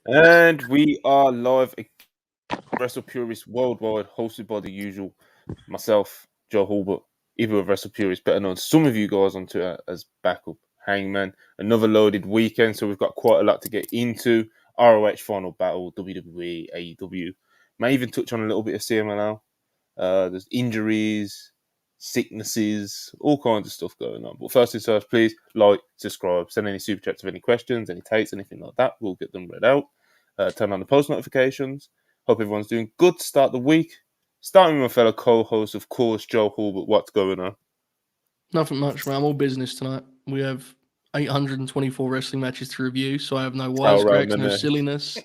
And we are live at WrestlePurists Worldwide, hosted by the usual myself, Joe Hulbert, either of WrestlePurists, better known to some of you guys on Twitter as Backup Hangman. Another loaded weekend, so we've got quite a lot to get into. ROH Final Battle, WWE, AEW. May even touch on a little bit of CMLL. There's injuries, sicknesses, all kinds of stuff going on. But first things first, please like, subscribe, send any super chats of any questions, any takes, anything like that. We'll get them read out. Turn on the post notifications. Hope everyone's doing good to start the week. Starting with my fellow co-host, of course, Joe Hulbert. What's going on? Nothing much, man. I'm all business tonight. We have 824 wrestling matches to review, so I have no wisecracks, no silliness.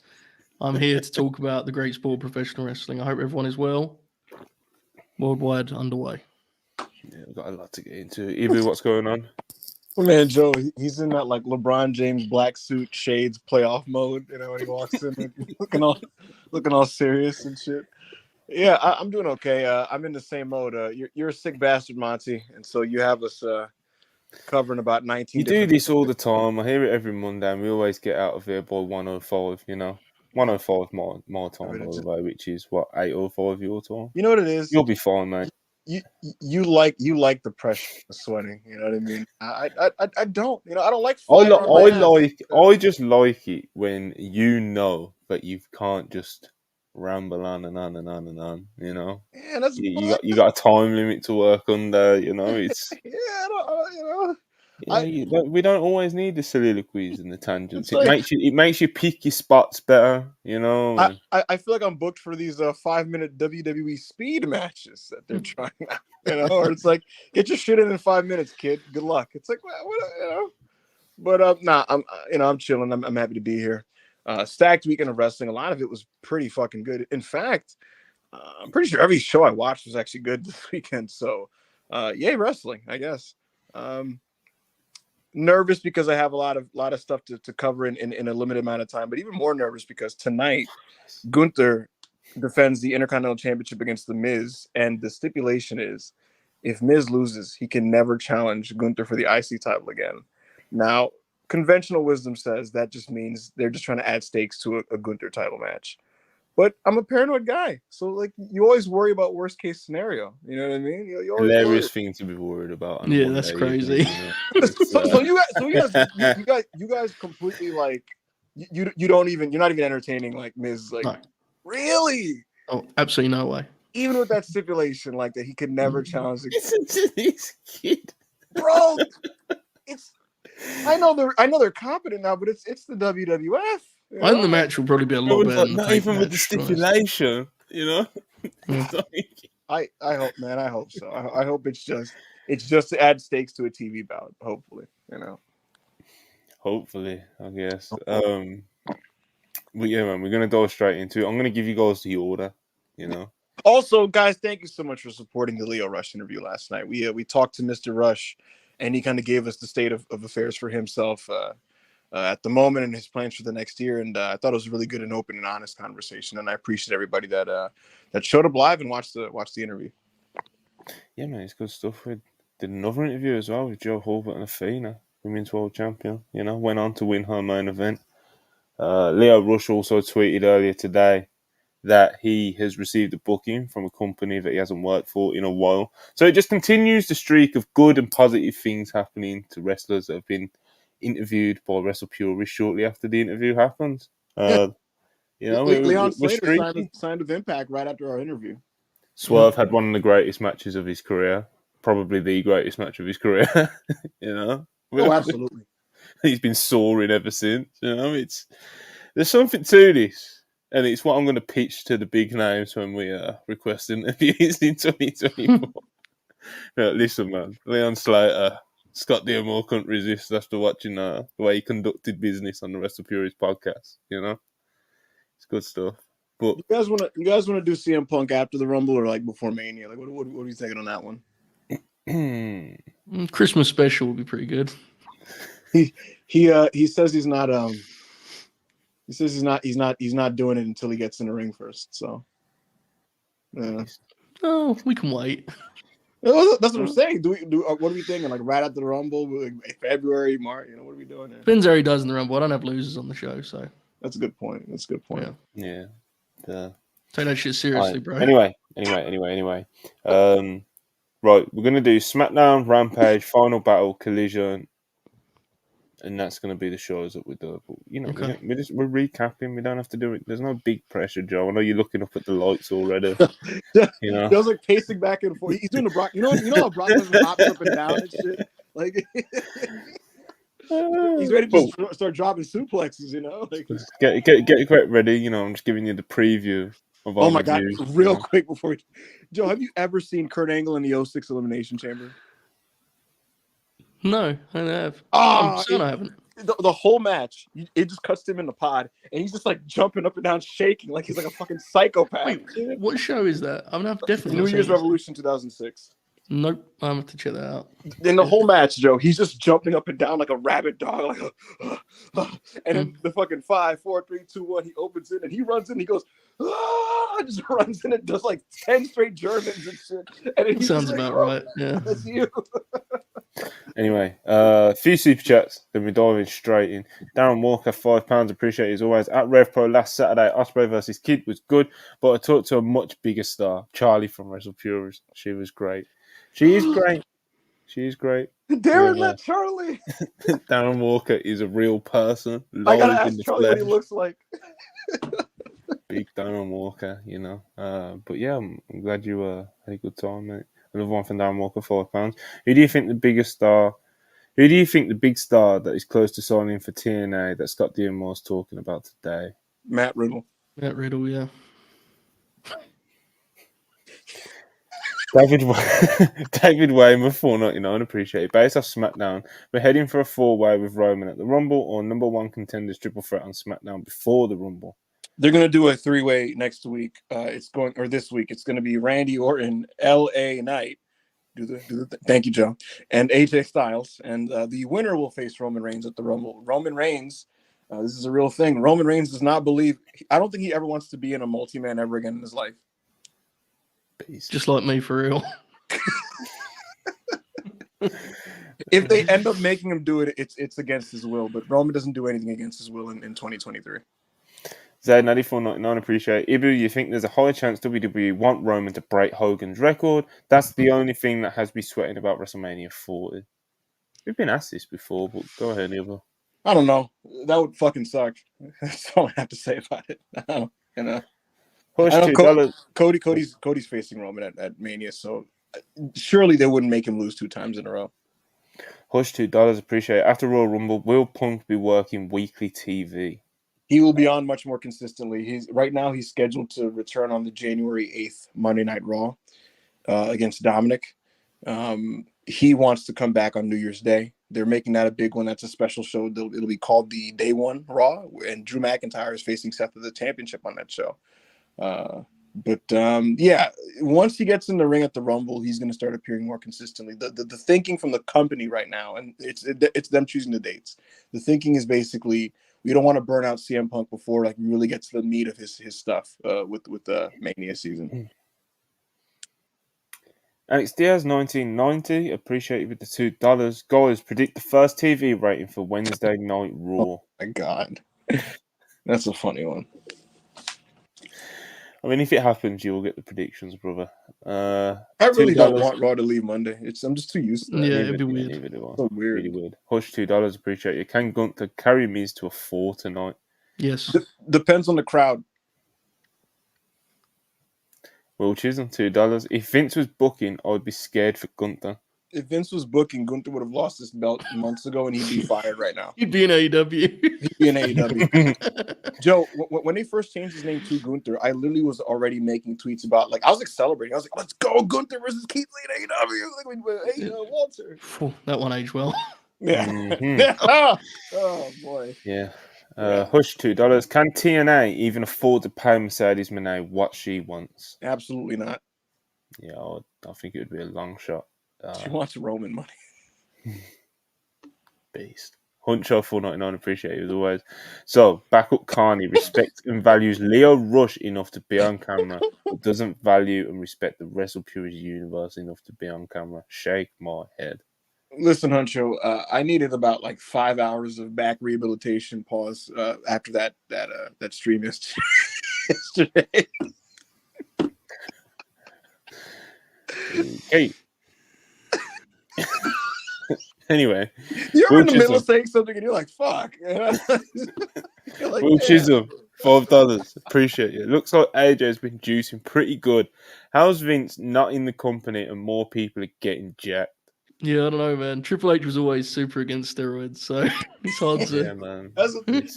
I'm here to talk about the great sport of professional wrestling. I hope everyone is well. Worldwide underway. Yeah, we've got a lot to get into. Ibu, what's going on? Well, man, Joe, he's in that like LeBron James black suit shades playoff mode, you know, when he walks in looking all serious and shit. Yeah, I'm doing okay. I'm in the same mode. You're a sick bastard, Monty, and so you have us covering about 19. You do this all the time. I hear it every Monday, and we always get out of here by 1:05. You know, 1:05 my time, by the way, which is what 8:05 your time. You know what it is? You'll be fine, mate. You like the pressure of sweating. You know what I mean? I don't. You know, I don't like. I just like it when you know that you can't just ramble on and on and on and on. You know, yeah, that's you got a time limit to work under. You know, it's yeah. I don't, you know. we don't always need the soliloquies and the tangents. It makes you pick your spots better, you know. I feel like I'm booked for these 5-minute WWE speed matches that they're trying out, you know. Or it's like, get your shit in 5 minutes, kid. Good luck. It's like, well, you know. But nah, I'm chilling. I'm happy to be here. Stacked weekend of wrestling. A lot of it was pretty fucking good. In fact, I'm pretty sure every show I watched was actually good this weekend. So, yay wrestling, I guess. Nervous because I have a lot of stuff to cover in a limited amount of time, but even more nervous because tonight Gunther defends the Intercontinental Championship against The Miz, and the stipulation is if Miz loses, he can never challenge Gunther for the IC title again. Now, conventional wisdom says that just means they're just trying to add stakes to a Gunther title match. But I'm a paranoid guy, so like you always worry about worst case scenario. You know what I mean? You Hilarious thing to be worried about. Yeah, that's crazy. So you guys completely like you're not even entertaining like Miz like no. Really? Oh, absolutely no way. Even with that stipulation like that he could never challenge. Listen to this kid, bro. I know they're competent now, but it's the WWF. I think the match will probably be a lot better. Not even with the stipulation, you know. I hope, man. I hope so. I hope it's just to add stakes to a TV bout. Hopefully, you know. Hopefully, I guess. But yeah, man, we're gonna dive straight into it. I'm gonna give you guys the order, you know. Also, guys, thank you so much for supporting the Lio Rush interview last night. We talked to Mr. Rush, and he kind of gave us the state of affairs for himself. At the moment and his plans for the next year, and I thought it was a really good and open and honest conversation, and I appreciate everybody that showed up live and watched the interview. Yeah, man, it's good stuff. We did another interview as well with Joe Hulbert and Athena, Women's World Champion. You know, went on to win her main event. Lio Rush also tweeted earlier today that he has received a booking from a company that he hasn't worked for in a while. So it just continues the streak of good and positive things happening to wrestlers that have been interviewed by WrestlePurists shortly after the interview happens. You know, Leon Slater signed with Impact right after our interview. Swerve had one of the greatest matches of his career, probably the greatest match of his career. You know, oh, absolutely. He's been soaring ever since. You know, there's something to this, and it's what I'm going to pitch to the big names when we request interviews in 2024. Listen, man, Leon Slater. Scott D'Amore couldn't resist after watching the way he conducted business on the WrestlePurists podcast. You know, it's good stuff. But you guys want to do CM Punk after the Rumble or like before Mania? Like, what are you thinking on that one? Christmas special would be pretty good. He says he's not he's not doing it until he gets in the ring first. So, oh, we can wait. That's what I'm saying. What are we thinking? Like right after the Rumble, like February, March? You know, what are we doing there? Depends how he does in the Rumble. I don't have losers on the show, so That's a good point. Yeah. Yeah. Take that shit seriously, bro. Anyway. Right, we're gonna do SmackDown, Rampage, Final Battle, Collision, and that's gonna be the shows that we do. But Okay. we're recapping. We don't have to do it. There's no big pressure, Joe. I know you're looking up at the lights already. Joe's like pacing back and forth. He's doing the Brock. You know how Brock Lesnar hops up and down and shit. Like he's ready to start dropping suplexes. Like get ready. I'm just giving you the preview of our oh my review. God, real quick before Joe, have you ever seen Kurt Angle in the 06 Elimination Chamber? No, I have. I haven't. The whole match, it just cuts to him in the pod, and he's just like jumping up and down, shaking like he's like a fucking psychopath. Wait, what show is that? I've definitely New Year's Revolution 2006. Nope, I'm gonna have to check that out. In the whole match, Joe, he's just jumping up and down like a rabid dog, and then the fucking 5, 4, 3, 2, 1. He opens it and he runs in. He goes, just runs in and does like 10 straight Germans and shit. And it sounds about right. Yeah, that's you. Anyway, a few super chats, then we're diving straight in. Darren Walker, £5, appreciate it as always. At RevPro last Saturday, Osprey versus Kid was good, but I talked to a much bigger star, Charlie from WrestlePurists. She was great. She is great. Darren met Charlie. Darren Walker is a real person. I gotta ask Charlie what he looks like. Big Darren Walker, But yeah, I'm glad you had a good time, mate. Another one from Darren Walker, £5. Who do you think the big star that is close to signing for TNA that Scott D'Amore's talking about today? Matt Riddle, yeah. David Waymer, $4.99, appreciate it. Based off SmackDown, we're heading for a 4-way with Roman at the Rumble or number one contenders triple threat on SmackDown before the Rumble. They're going to do a 3-way next week. This week. It's going to be Randy Orton, LA Knight. Thank you, Joe. And AJ Styles. And the winner will face Roman Reigns at the Rumble. Roman Reigns, this is a real thing. Roman Reigns does not believe, I don't think he ever wants to be in a multi-man ever again in his life. Just like me, for real. If they end up making him do it, it's against his will. But Roman doesn't do anything against his will in 2023. Zed, $94.99, appreciate it. Ibu, you think there's a high chance WWE want Roman to break Hogan's record? That's the only thing that has me sweating about WrestleMania 40. We've been asked this before, but go ahead, Ibu. I don't know. That would fucking suck. That's all I have to say about it. Cody's facing Roman at Mania, so surely they wouldn't make him lose 2 times in a row. Hush, $2, appreciate it. After Royal Rumble, will Punk be working weekly TV? He will be on much more consistently. Right now he's scheduled to return on the January 8th Monday Night Raw against Dominic. He wants to come back on New Year's Day. They're making that a big one. That's a special show. It'll be called the Day One Raw, and Drew McIntyre is facing Seth for the championship on that show. Once he gets in the ring at the Rumble, he's going to start appearing more consistently. The thinking from the company right now, and it's them choosing the dates. The thinking is basically we don't want to burn out CM Punk before like we really get to the meat of his stuff with the Mania season. Alex Diaz, 1990, appreciate it with the $2. Guys, predict the first TV rating for Wednesday Night Raw. Oh my God, that's a funny one. I mean, if it happens, you will get the predictions, brother. I really don't want Raw to leave Monday. I'm just too used to that. Yeah, it'd be weird. So weird. Really weird. Hush, $2, appreciate it. Can Gunther carry Miz to a 4 tonight? Yes. Depends on the crowd. Will Chisholm, $2. If Vince was booking, I would be scared for Gunther. If Vince was booking, Gunther would have lost his belt months ago, and he'd be fired right now. He'd be in AEW. He'd be in AEW. Joe, when they first changed his name to Gunther, I literally was already making tweets about, like, I was like celebrating. I was like, let's go, Gunther versus Keith Lee in AEW. Like, Walter. That one aged well. Yeah. Mm-hmm. Oh, boy. Yeah. Hush, $2. Can TNA even afford to pay Mercedes Moné what she wants? Absolutely not. Yeah, I think it would be a long shot. She wants Roman money. Beast. Huncho, $4.99, appreciate it as always. So, backup Carney respects and values Leo Rush enough to be on camera, but doesn't value and respect the WrestlePurists universe enough to be on camera. Shake my head. Listen, Huncho, I needed about like 5 hours of back rehabilitation pause after that stream yesterday. Okay. Anyway, you're Will in the middle Chisholm. of saying something and you're like, "Fuck." You're like, Will Chisholm, $5. Appreciate you. Looks like AJ's been juicing pretty good. How's Vince not in the company and more people are getting jacked? Yeah, I don't know, man. Triple H was always super against steroids, so it's hard to. Yeah, man. That's the thing.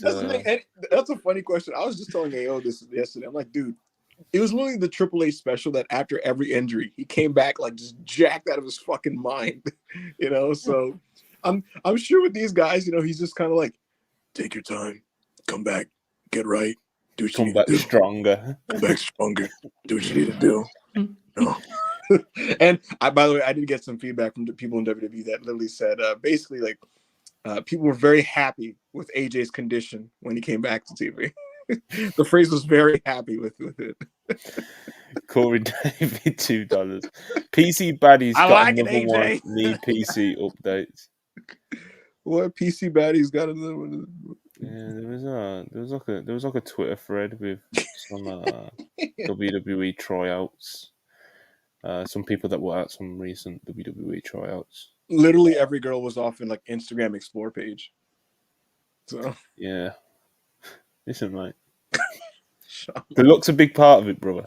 And that's a funny question. I was just telling AO this yesterday. I'm like, dude, it was literally the Triple H special that after every injury, he came back like just jacked out of his fucking mind. So I'm sure with these guys, he's just kind of like, take your time, come back, get right, do what you need to do. Stronger. Come back stronger, do what you need to do. No. And by the way, I did get some feedback from the people in WWE that literally said basically like people were very happy with AJ's condition when he came back to TV. The phrase was very happy with it. Corey David, $2. PC Baddies got another one. Need PC updates. What PC Baddies got another one? Yeah, there was like a Twitter thread with some WWE tryouts. Some people that were at some recent WWE tryouts. Literally every girl was off in like Instagram Explore page. So yeah, listen, mate. The look's a big part of it, brother.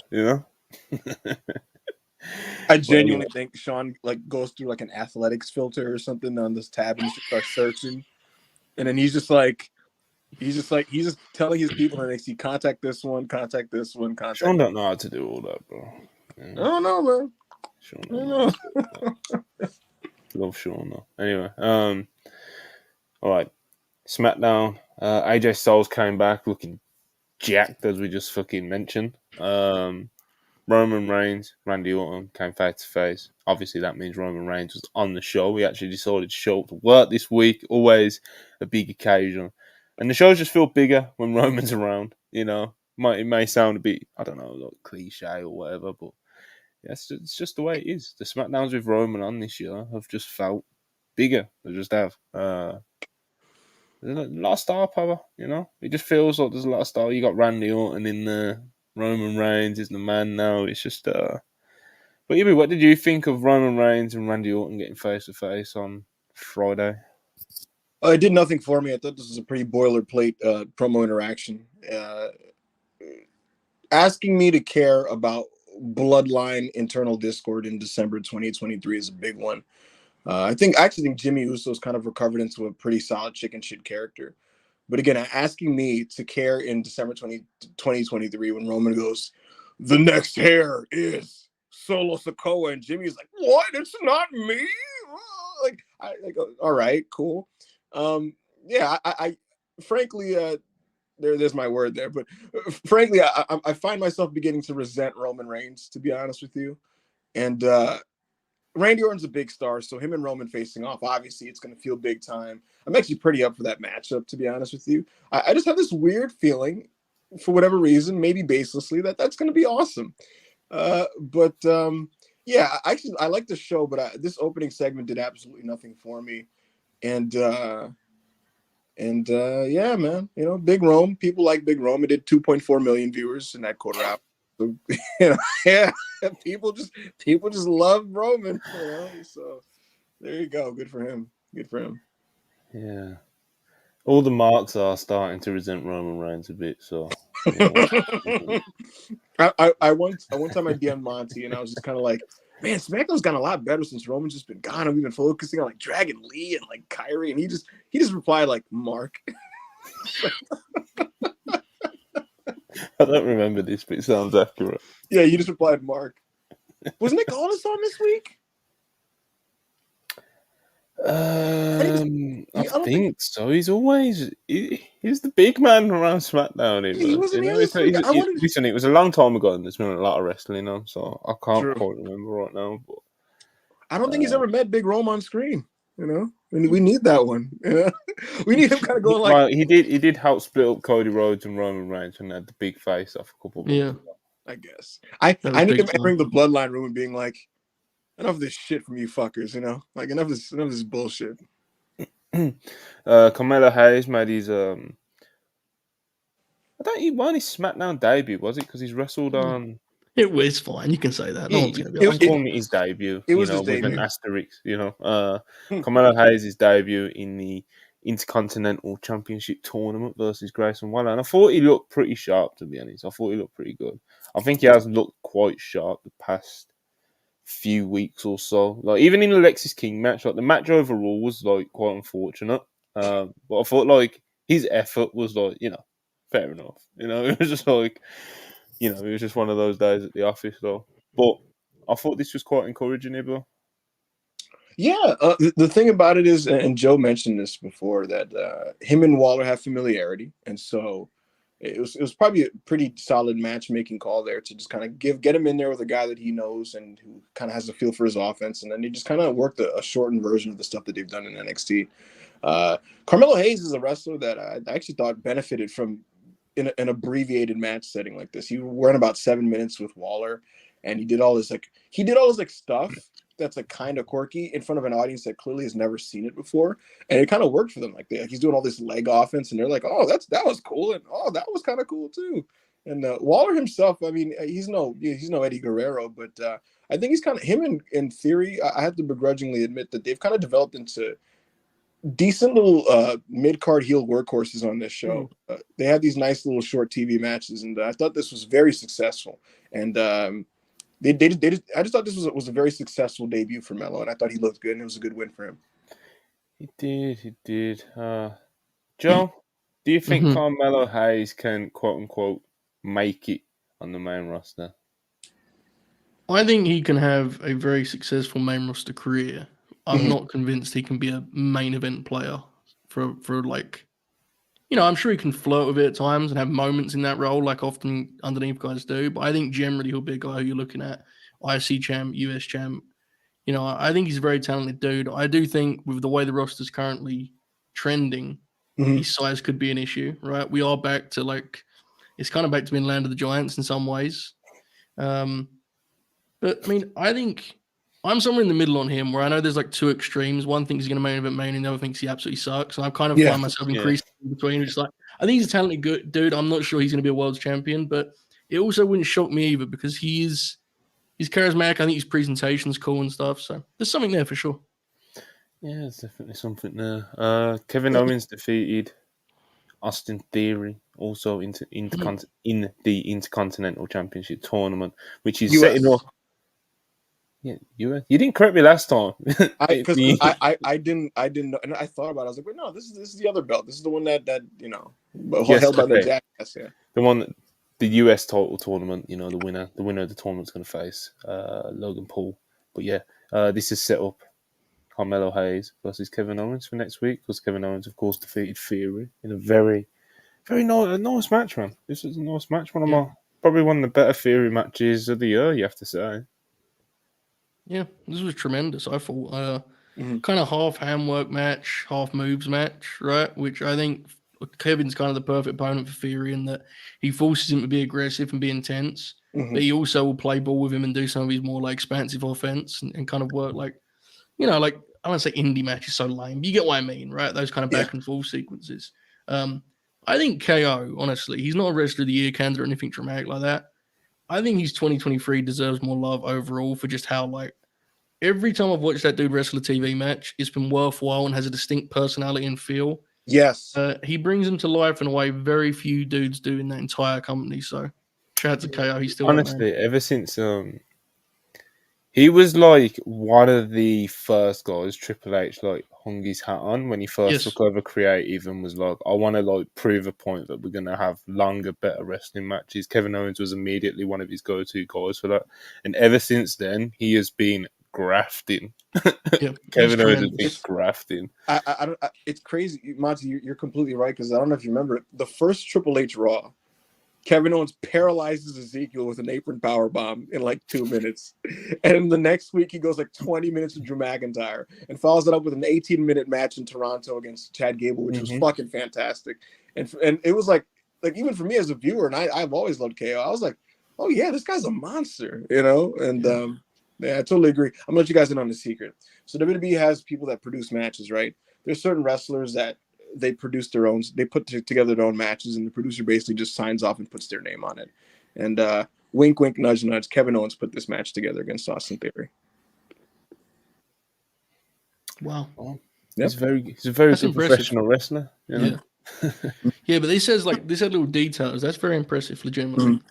I genuinely think Sean like goes through like an athletics filter or something on this tab and just starts searching, and then he's just telling his people in NXT, contact this one. Sean don't know how to do all that, bro. Yeah. I don't know, man. Sean don't know. Love Sean though. Anyway, all right. SmackDown. AJ Styles came back looking jacked, as we just fucking mentioned. Roman Reigns, Randy Orton came face to face. Obviously, that means Roman Reigns was on the show. We actually decided to show up to work this week. Always a big occasion. And the shows just feel bigger when Roman's around. It may sound a bit, I don't know, like cliche or whatever, but it's just the way it is. The SmackDowns with Roman on this year have just felt bigger. They just have. There's a lot of star power, It just feels like there's a lot of star. You got Randy Orton in there. Roman Reigns is the man now. It's just... But Ibi, what did you think of Roman Reigns and Randy Orton getting face-to-face on Friday? It did nothing for me. I thought this was a pretty boilerplate promo interaction. Asking me to care about bloodline internal discord in December 2023 is a big one. I actually think Jimmy Uso's kind of recovered into a pretty solid chicken shit character. But again, asking me to care in December 2023 when Roman goes, the next hair is Solo Sikoa, and Jimmy's like, what? It's not me. I go, all right, cool. Yeah, I frankly, there's my word there. But frankly, I find myself beginning to resent Roman Reigns, to be honest with you. And Randy Orton's a big star, so him and Roman facing off, obviously it's going to feel big time. I'm actually pretty up for that matchup, to be honest with you. I just have this weird feeling, for whatever reason, maybe baselessly, that's going to be awesome. Yeah, actually, I like the show, but this opening segment did absolutely nothing for me. And yeah, man, Big Rome. People like Big Rome. It did 2.4 million viewers in that quarter hour. So, yeah, people just love Roman, So there you go. Good for him. Yeah, all the marks are starting to resent Roman Reigns a bit. So, I one time I DM'd Monty and I was just kind of like, man, SmackDown's gotten a lot better since Roman's just been gone, and we've been focusing on like Dragon Lee and like Kyrie, and he just replied like, Mark. I don't remember this, but it sounds accurate. Yeah, you just replied, Mark. Was Nick Aldis on this week? I think so. He's always he's the big man around SmackDown. He wasn't here this week. Listen, it was a long time ago, and there's been a lot of wrestling on, so I can't quite remember right now. But I don't think he's ever met Big Rome on screen. We need that one. We need him kind of going like. Well, he did help split up Cody Rhodes and Roman Reigns and had the big face off a couple of months ago. I guess I need him entering the bloodline room and being like, enough of this shit from you fuckers, you know? Like enough of this bullshit. Carmelo Hayes made his I don't he won his Smackdown debut, was it? Because he's wrestled on It was fine. You can say that. No one's yeah, going to be I'm calling it his debut, it was his with an debut. asterisk, Carmelo Hayes' debut in the Intercontinental Championship tournament versus Grayson Waller. And I thought he looked pretty sharp, to be honest. I thought he looked pretty good. I think he has looked quite sharp the past few weeks or so. Like even in the Alexis King match, like the match overall was like quite unfortunate. But I thought like his effort was like, fair enough. It was just like, it was just one of those days at the office though. But I thought this was quite encouraging, Ibra. Yeah, the thing about it is, and Joe mentioned this before, that him and Waller have familiarity, and so it was probably a pretty solid matchmaking call there to just kind of get him in there with a guy that he knows and who kind of has a feel for his offense, and then they just kind of worked a shortened version of the stuff that they've done in NXT. Carmelo Hayes is a wrestler that I actually thought benefited from an abbreviated match setting like this. He went about 7 minutes with Waller, and he did all this stuff that's like kind of quirky in front of an audience that clearly has never seen it before, and it kind of worked for them. Like he's doing all this leg offense, and they're like, "Oh, that was cool," and "Oh, that was kind of cool too." And Waller himself, I mean, he's no Eddie Guerrero, but I think he's kind of him. In theory, I have to begrudgingly admit that they've kind of developed into decent little mid-card heel workhorses on this show. They have these nice little short TV matches, and I thought this was very successful. And I just thought this was a very successful debut for Melo, and I thought he looked good, and it was a good win for him. He did. Joe, do you think Carmelo Hayes can quote unquote make it on the main roster? I think he can have a very successful main roster career. I'm not convinced he can be a main event player for like, I'm sure he can flirt with it at times and have moments in that role, like often underneath guys do. But I think generally he'll be a guy who you're looking at, IC champ, US champ. I think he's a very talented dude. I do think with the way the roster's currently trending, his size could be an issue, right? We are back to it's kind of back to being land of the giants in some ways. But I mean, I think I'm somewhere in the middle on him where I know there's like two extremes. One thinks he's going to main event main, and the other thinks he absolutely sucks. And I kind of find myself increasing in between. Just like, I think he's a talented good dude. I'm not sure he's going to be a world champion, but it also wouldn't shock me either because he's charismatic. I think his presentation's cool and stuff. So there's something there for sure. Yeah, there's definitely something there. Kevin Owens defeated Austin Theory also in the Intercontinental Championship tournament, which is setting up. Yeah, you didn't correct me last time. I didn't know, and I thought about it. I was like, wait, no, this is the other belt. This is the one that held by the jackass. Yeah, the one, the US title tournament. The winner of the tournament's going to face Logan Paul. But yeah, this is set up Carmelo Hayes versus Kevin Owens for next week because Kevin Owens, of course, defeated Theory in a very, very nice match, man. This is a nice match. Probably one of the better Theory matches of the year, you have to say. Yeah, this was tremendous. I thought kind of half handwork match, half moves match, right? Which I think Kevin's kind of the perfect opponent for Theory in that he forces him to be aggressive and be intense, but he also will play ball with him and do some of his more expansive offense and kind of work I want to say indie match is so lame, but you get what I mean, right? Those kind of back and forth sequences. I think KO, honestly, he's not a wrestler of the year candidate or anything dramatic like that. I think his 2023 deserves more love overall for just how every time I've watched that dude wrestle a TV match, it's been worthwhile and has a distinct personality and feel. Yes. He brings him to life in a way very few dudes do in that entire company. So shout out to KO. He's still honestly, ever since he was one of the first guys Triple H hung his hat on when he first took over creative and was like, I want to prove a point that we're gonna have longer, better wrestling matches. Kevin Owens was immediately one of his go-to guys for that. And ever since then he has been grafting. Kevin Owens has been grafting. It's crazy, Monty. You're completely right because I don't know if you remember the first Triple H Raw. Kevin Owens paralyzes Ezekiel with an apron powerbomb in 2 minutes, and the next week he goes 20 minutes with Drew McIntyre and follows it up with an 18-minute match in Toronto against Chad Gable, which was fucking fantastic. And it was even for me as a viewer, and I've always loved KO. I was like, oh yeah, this guy's a monster, And Yeah, I totally agree. I'm gonna let you guys in on the secret. So WWE has people that produce matches, right? There's certain wrestlers that they produce their own. They put together their own matches, and the producer basically just signs off and puts their name on it. And wink, wink, nudge, nudge. Kevin Owens put this match together against Austin Theory. Wow. Oh, Yep. he's a very That's good impressive. professional wrestler. You know? Yeah, but these had little details. That's very impressive, legitimately.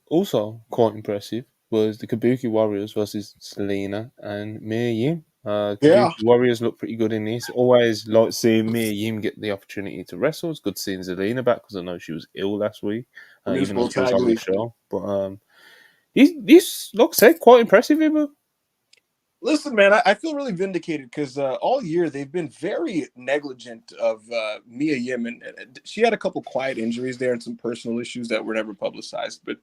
Also quite impressive was the Kabuki Warriors versus Selena and Mia Yim. Kabuki Warriors look pretty good in this. Always like seeing Mia Yim get the opportunity to wrestle. It's good seeing Zelina back because I know she was ill last week, even though she was on the show. But this looks quite impressive, Ibu. Listen, man, I feel really vindicated because all year they've been very negligent of Mia Yim, and she had a couple quiet injuries there and some personal issues that were never publicized. But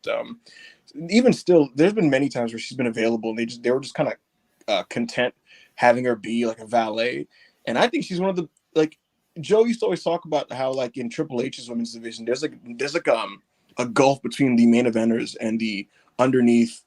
even still, there's been many times where she's been available, and they were just kind of content having her be like a valet. And I think she's one of the Joe used to always talk about how like in Triple H's women's division, there's a gulf between the main eventers and the underneath,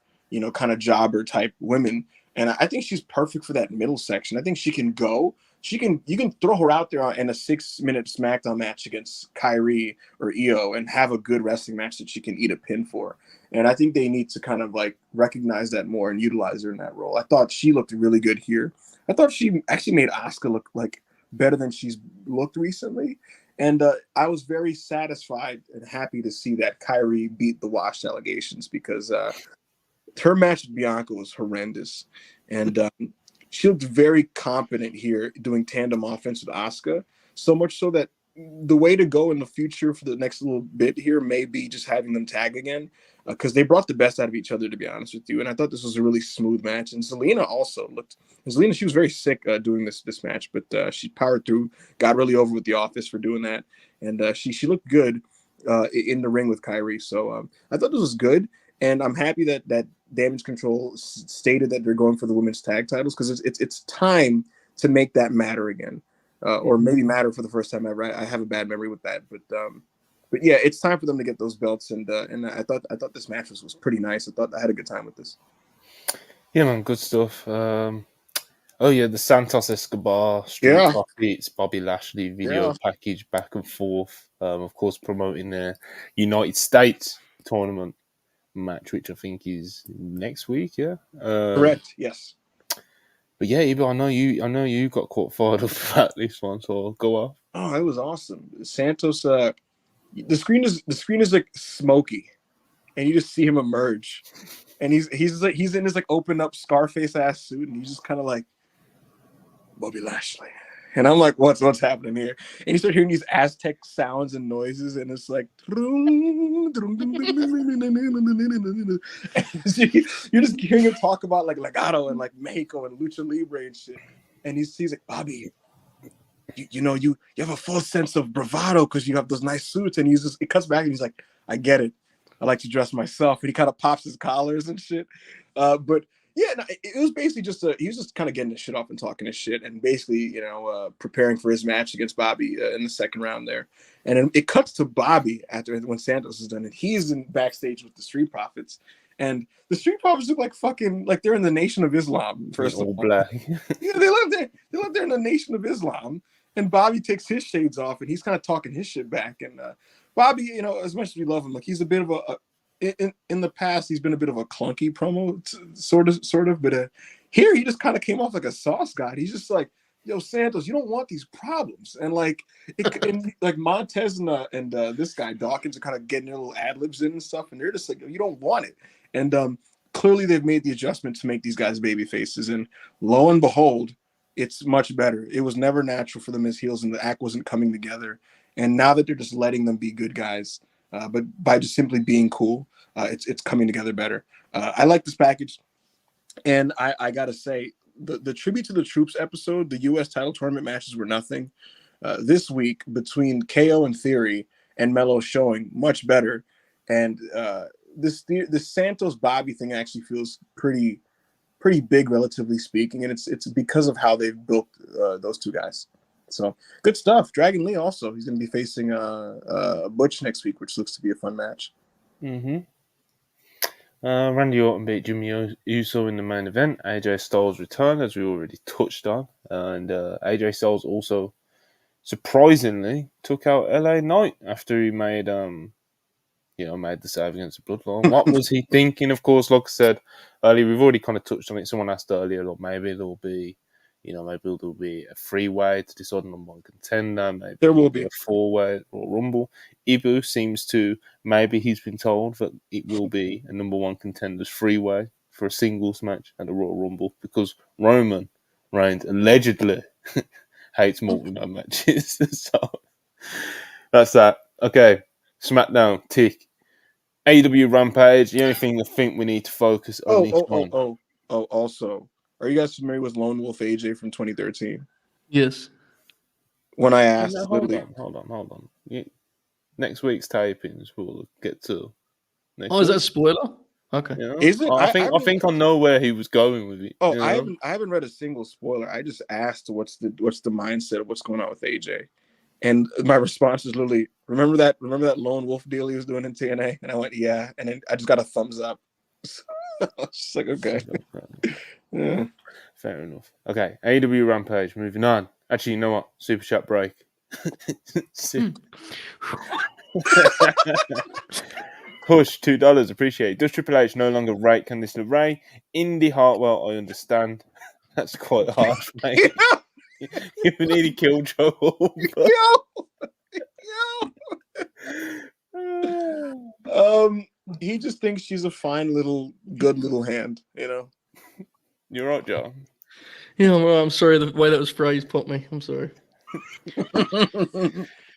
kind of jobber type women. And I think she's perfect for that middle section. I think she can go. You can throw her out there in a 6-minute Smackdown match against Kyrie or Io and have a good wrestling match that she can eat a pin for. And I think they need to kind of like recognize that more and utilize her in that role. I thought she looked really good here. I thought she actually made Asuka look like better than she's looked recently. And I was very satisfied and happy to see that Kyrie beat the Wash allegations because her match with Bianca was horrendous, and she looked very competent here doing tandem offense with Asuka, so much so that the way to go in the future for the next little bit here may be just having them tag again because they brought the best out of each other, to be honest with you. And I thought this was a really smooth match. And Zelina also she was very sick doing this match, but she powered through, got really over with the Office for doing that, and she looked good in the ring with Kyrie. So I thought this was good. And I'm happy that Damage Control stated that they're going for the women's tag titles because it's time to make that matter again, or maybe matter for the first time ever. I have a bad memory with that, but yeah, it's time for them to get those belts. And I thought this match was pretty nice. I had a good time with this. Yeah, man, good stuff. The Santos Escobar Street Profits Bobby Lashley video package back and forth. Of course, promoting the United States tournament match, which I think is next week. Yeah, correct. Yes. But yeah, Ibo, I know you got quite fired up about this one, so go off. Oh, it was awesome. Santos. The screen is like smoky, and you just see him emerge, and he's in his like open up Scarface ass suit, and he's just kind of like Bobby Lashley. And I'm like, what's happening here? And you start hearing these Aztec sounds and noises, and it's like you're just hearing him talk about like Legado and like Mexico and Lucha Libre and shit. And he's like, Bobby, you have a full sense of bravado because you have those nice suits. And it cuts back and he's like, I get it. I like to dress myself. And he kind of pops his collars and shit. But yeah, no, it was basically he was just kind of getting his shit off and talking his shit and basically, preparing for his match against Bobby in the second round there. And it cuts to Bobby when Santos is done, and he's in backstage with the Street Profits. And the Street Profits look like fucking like they're in the Nation of Islam. First of all, black. Yeah, they live there. They live there in the Nation of Islam. And Bobby takes his shades off, and he's kind of talking his shit back. And Bobby, as much as we love him, like he's a bit of in the past, he's been a bit of a clunky promo, sort of. But here, he just kind of came off like a sauce god. He's just like, yo, Santos, you don't want these problems. And like, like Montez and this guy Dawkins are kind of getting their little ad libs in and stuff, and they're just like, you don't want it. And clearly, they've made the adjustment to make these guys baby faces, and lo and behold, it's much better. It was never natural for them as heels, and the act wasn't coming together. And now that they're just letting them be good guys, but by just simply being cool, it's coming together better. I like this package, and I gotta say, the Tribute to the Troops episode, the U.S. title tournament matches were nothing. This week between KO and Theory and Melo showing much better, and this Santos Bobby thing actually feels pretty big, relatively speaking, and it's because of how they've built those two guys. So good stuff. Dragon Lee also, he's going to be facing Butch next week, which looks to be a fun match. Randy Orton beat Jimmy Uso in the main event. AJ Styles returned, as we already touched on. And AJ Styles also surprisingly took out LA Knight after he made made the save against the Bloodline. What was he thinking? Of course, like I said earlier, we've already kind of touched on it. Someone asked earlier, like maybe there'll be a three-way to decide on one contender. Maybe there will be a four-way or Rumble. Ibu seems to, maybe he's been told that it will be a number one contender's three-way for a singles match at the Royal Rumble because Roman Reigns allegedly hates multi-man matches. So that's that. Okay, SmackDown, tick. AEW Rampage, the only thing I think we need to focus on this one. Also, are you guys familiar with Lone Wolf AJ from 2013? Yes. When I asked, No, hold on. Next week's tapings we'll get to. Is that a spoiler? Okay. You know? Is it? I think I know where he was going with it. Oh, I haven't read a single spoiler. I just asked what's the mindset of what's going on with AJ. And my response is literally, remember that Lone Wolf deal he was doing in TNA? And I went, yeah. And then I just got a thumbs up. So I was just like, okay. Yeah. Fair enough. Okay, AEW Rampage, moving on. Actually, you know what? Super chat break. Hush, $2, appreciate it. Does Triple H no longer rate Candice LeRae? Indy Hartwell, I understand. That's quite harsh, mate. You nearly killed Joe. He just thinks she's a fine good little hand, you know. You're right, Joe. Yeah, well, I'm sorry. The way that was phrased put me. I'm sorry.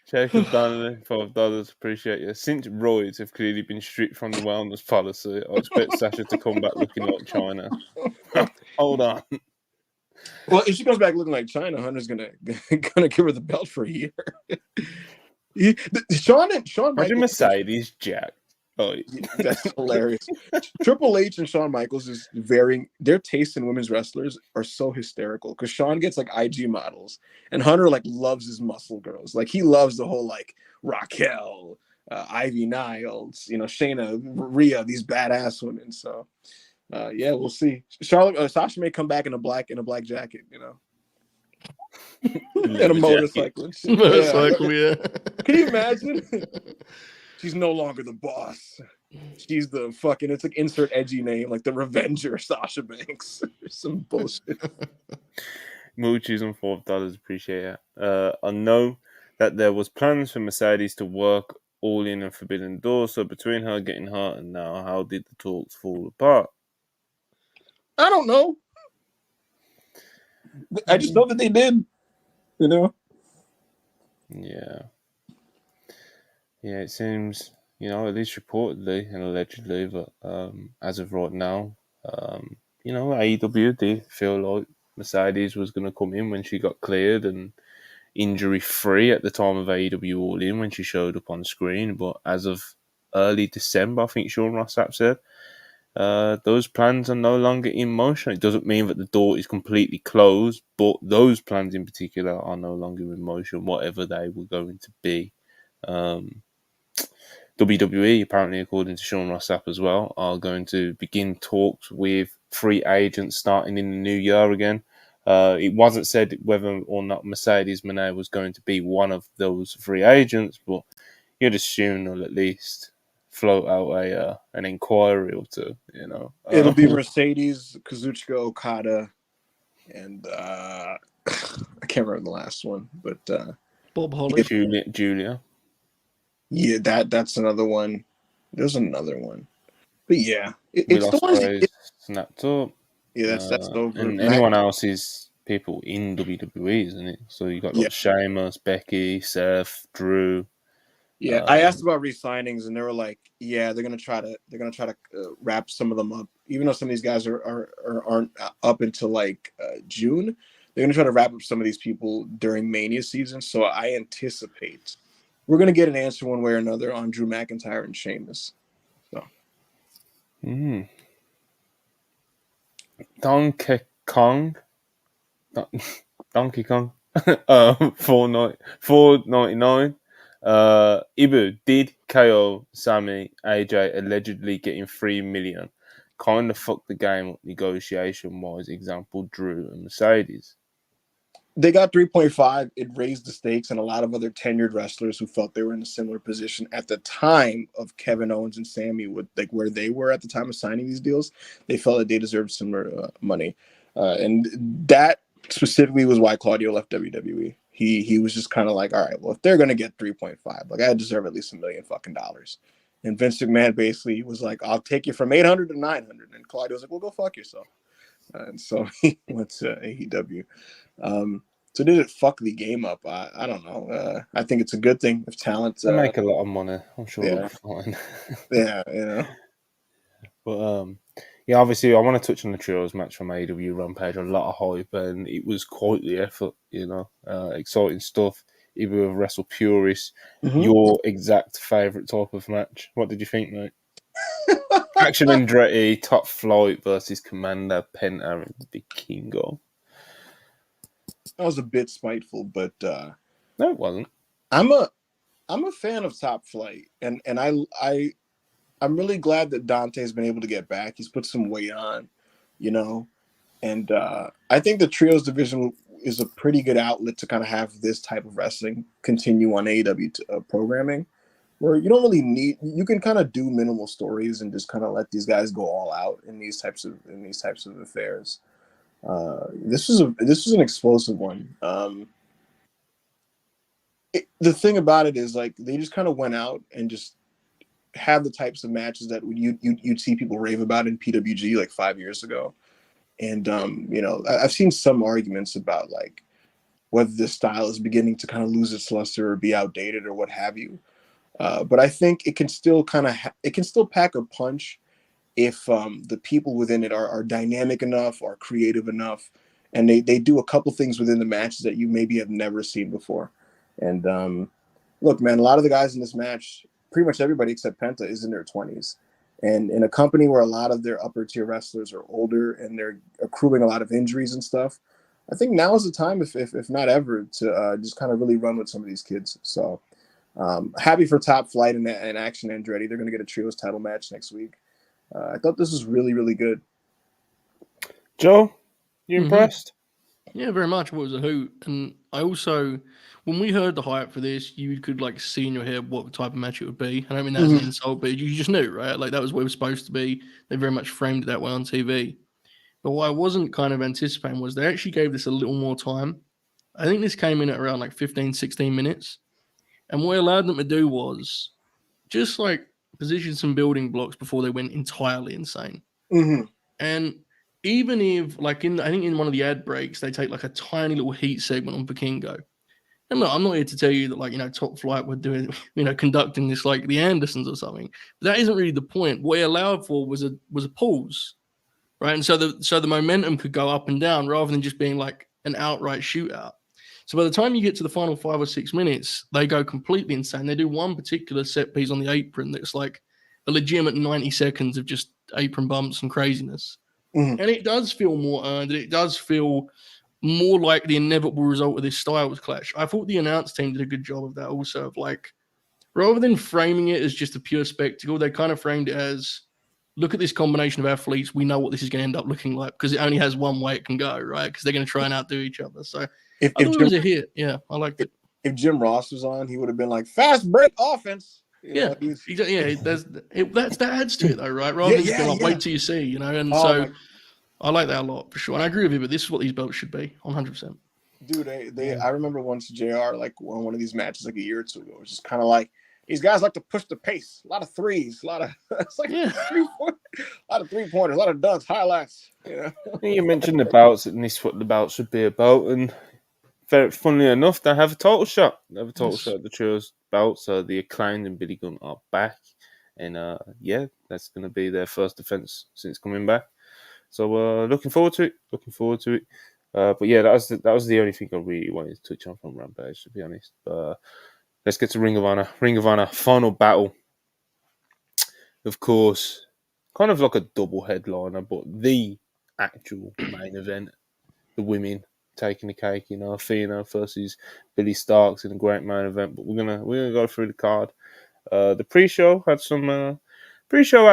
Jacob Donnelly, $5, appreciate you. Since roids have clearly been stripped from the wellness policy, I expect Sasha to come back looking like China. Hold on. Well, if she comes back looking like China, Hunter's gonna give her the belt for a year. Shawn Michaels. Mercedes Jack. Oh, that's hilarious. Triple H and Shawn Michaels is their taste in women's wrestlers are so hysterical because Shawn gets like IG models and Hunter like loves his muscle girls. Like he loves the whole like Raquel, Ivy Niles, Shayna, Rhea, these badass women. So yeah, we'll see. Sasha may come back in a black jacket, and a motorcycle. Yeah. Can you imagine? She's no longer the boss. She's the fucking, it's like insert edgy name, like the Revenger Sasha Banks. Some bullshit. Moochies on $4, appreciate it. I know that there was plans for Mercedes to work all in a Forbidden Door, so between her getting hurt and now, how did the talks fall apart? I don't know. I just know that they did. Yeah. Yeah, it seems, at least reportedly and allegedly, but as of right now, AEW did feel like Mercedes was going to come in when she got cleared and injury-free at the time of AEW All In when she showed up on screen. But as of early December, I think Sean Ross Sapp said, those plans are no longer in motion. It doesn't mean that the door is completely closed, but those plans in particular are no longer in motion, whatever they were going to be. WWE, apparently, according to Sean Ross Sapp as well, are going to begin talks with free agents starting in the new year again. It wasn't said whether or not Mercedes Moné was going to be one of those free agents, but you'd assume they'll at least float out an inquiry or two, It'll be Mercedes, Kazuchika Okada, and I can't remember the last one, but Bob Holly. Julia. Yeah, that's another one. There's another one. But yeah, it's the ones snapped up. Yeah, that's over. And anyone else is people in WWE, isn't it? So you got Sheamus, Becky, Seth, Drew. Yeah, I asked about re-signings, and they were like, "Yeah, they're gonna try to wrap some of them up. Even though some of these guys aren't up until like June, they're gonna try to wrap up some of these people during Mania season. So I anticipate we're gonna get an answer one way or another on Drew McIntyre and Sheamus. So, Donkey Kong, $4.99. Ibu, did KO, Sammy, AJ allegedly getting $3 million kind of fucked the game up negotiation-wise? Example, Drew and Mercedes. They got 3.5. It raised the stakes, and a lot of other tenured wrestlers who felt they were in a similar position at the time of Kevin Owens and Sammy, with like where they were at the time of signing these deals, they felt that they deserved similar money, and that specifically was why Claudio left WWE. He was just kind of like, all right, well, if they're gonna get 3.5, like I deserve at least $1 million fucking dollars. And Vince McMahon basically was like, I'll take you from 800 to 900, and Claudio was like, well, go fuck yourself. And so he went to AEW. So did it fuck the game up? I don't know. I think it's a good thing if talent. They make a lot of money. I'm sure Yeah. it'll be fine. Yeah, you know. But yeah, obviously I want to touch on the trios match from AEW Rampage. A lot of hype, and it was quite the effort. You know, exciting stuff. Even with WrestlePurists, your exact favorite type of match. What did you think, mate? Action Andretti, Top Flight versus Commander Penta and Vikingo. That was a bit spiteful, but no, it wasn't. I'm a fan of Top Flight, and I'm really glad that Dante's been able to get back. He's put some weight on, you know, and I think the trios division is a pretty good outlet to kind of have this type of wrestling continue on AEW programming, where you don't really need. You can kind of do minimal stories and just kind of let these guys go all out in these types of affairs. This was an explosive one. The thing about it is, like, they just kind of went out and just had the types of matches that you'd see people rave about in PWG like 5 years ago. And you know, I've seen some arguments about like whether this style is beginning to kind of lose its luster or be outdated or what have you. But I think it can still pack a punch if the people within it are dynamic enough, are creative enough, and they do a couple things within the matches that you maybe have never seen before. And look, man, a lot of the guys in this match, pretty much everybody except Penta, is in their 20s. And in a company where a lot of their upper tier wrestlers are older and they're accruing a lot of injuries and stuff, I think now is the time, if not ever, to just kind of really run with some of these kids. So happy for Top Flight and Action Andretti. They're going to get a trios title match next week. I thought this was really, really good. Joe, you impressed? Yeah, very much. It was a hoot. And I also, when we heard the hype for this, you could like see in your head what type of match it would be. I don't mean that's an insult, but you just knew, right? Like that was what it was supposed to be. They very much framed it that way on TV. But what I wasn't kind of anticipating was they actually gave this a little more time. I think this came in at around like 15, 16 minutes. And what it allowed them to do was just like position some building blocks before they went entirely insane. And even if, like, I think in one of the ad breaks, they take like a tiny little heat segment on Vikingo. And look, I'm not here to tell you that, like, you know, Top Flight were doing, you know, conducting this like the Andersons or something. But that isn't really the point. What it allowed for was a pause, right? And so the momentum could go up and down rather than just being like an outright shootout. So by the time you get to the final 5 or 6 minutes, they go completely insane. They do one particular set piece on the apron that's like a legitimate 90 seconds of just apron bumps and craziness. And it does feel more earned. It does feel more like the inevitable result of this styles clash. I thought the announce team did a good job of that also, of like, rather than framing it as just a pure spectacle, they kind of framed it as, look at this combination of athletes. We know what this is going to end up looking like because it only has one way it can go, right? Because they're going to try and outdo each other. So I thought it was a hit. Yeah, I liked it. If Jim Ross was on, he would have been like, fast break offense. That adds to it though, right? Rather than just being like, wait till you see, you know. And I like that a lot for sure. And I agree with you, but this is what these belts should be, 100%. Dude, I remember once JR like won one of these matches like a year or two ago. It was just kind of like, these guys like to push the pace. A lot of threes, a lot of it's like a lot of 3-pointers, a lot of dunks, highlights. You know? You mentioned the belts, and this is what the belts should be about. And very funnily enough, they have a title shot. They have a title shot at the trios belt. So the Acclaimed and Billy Gunn are back, and that's going to be their first defense since coming back. So looking forward to it. But yeah, that was the only thing I really wanted to touch on from Rampage, to be honest. But let's get to Ring of Honor. Ring of Honor final battle. Of course, kind of like a double headliner, but the actual main event, the women taking the cake. Athena versus Billy Starks in a great main event. But we're gonna go through the card. The pre-show had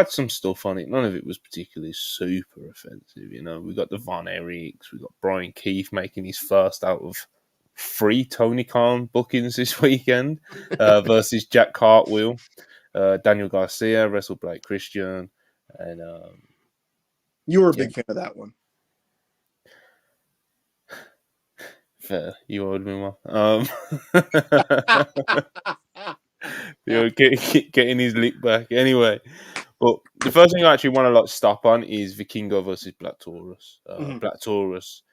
some stuff on it. None of it was particularly super offensive. We got the Von Erichs, we got Brian Keith making his first out of 3 Tony Khan bookings this weekend versus Jack Cartwheel. Daniel Garcia wrestled Blake Christian, and you were a big fan of that one. Fair, you owed me one. Getting his lick back anyway. But the first thing I actually want to stop on is Vikingo versus Black Taurus. Black Taurus,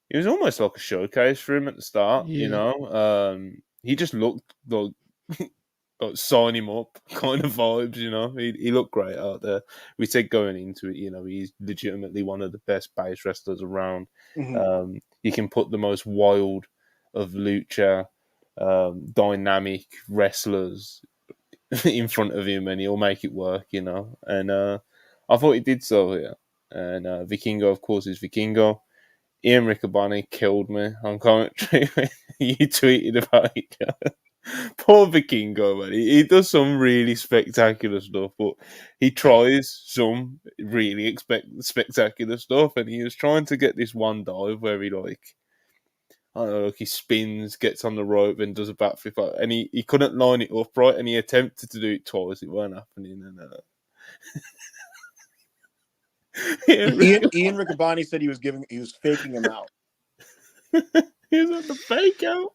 it was almost like a showcase for him at the start. Yeah. He just looked like sign him up kind of vibes. He looked great out there. We said going into it, he's legitimately one of the best base wrestlers around. He can put the most wild of lucha dynamic wrestlers in front of him, and he'll make it work. And I thought he did so here. And Vikingo, of course, is Vikingo. Ian Riccaboni killed me on commentary. You tweeted about it. Poor Vikingo, man. He does some really spectacular stuff, but he tries some really spectacular stuff, and he was trying to get this one dive where he I don't know, he spins, gets on the rope, and does a backflip, and he couldn't line it up right, and he attempted to do it twice. It weren't happening, and Ian Riccaboni said he was faking him out. He was at the fake out.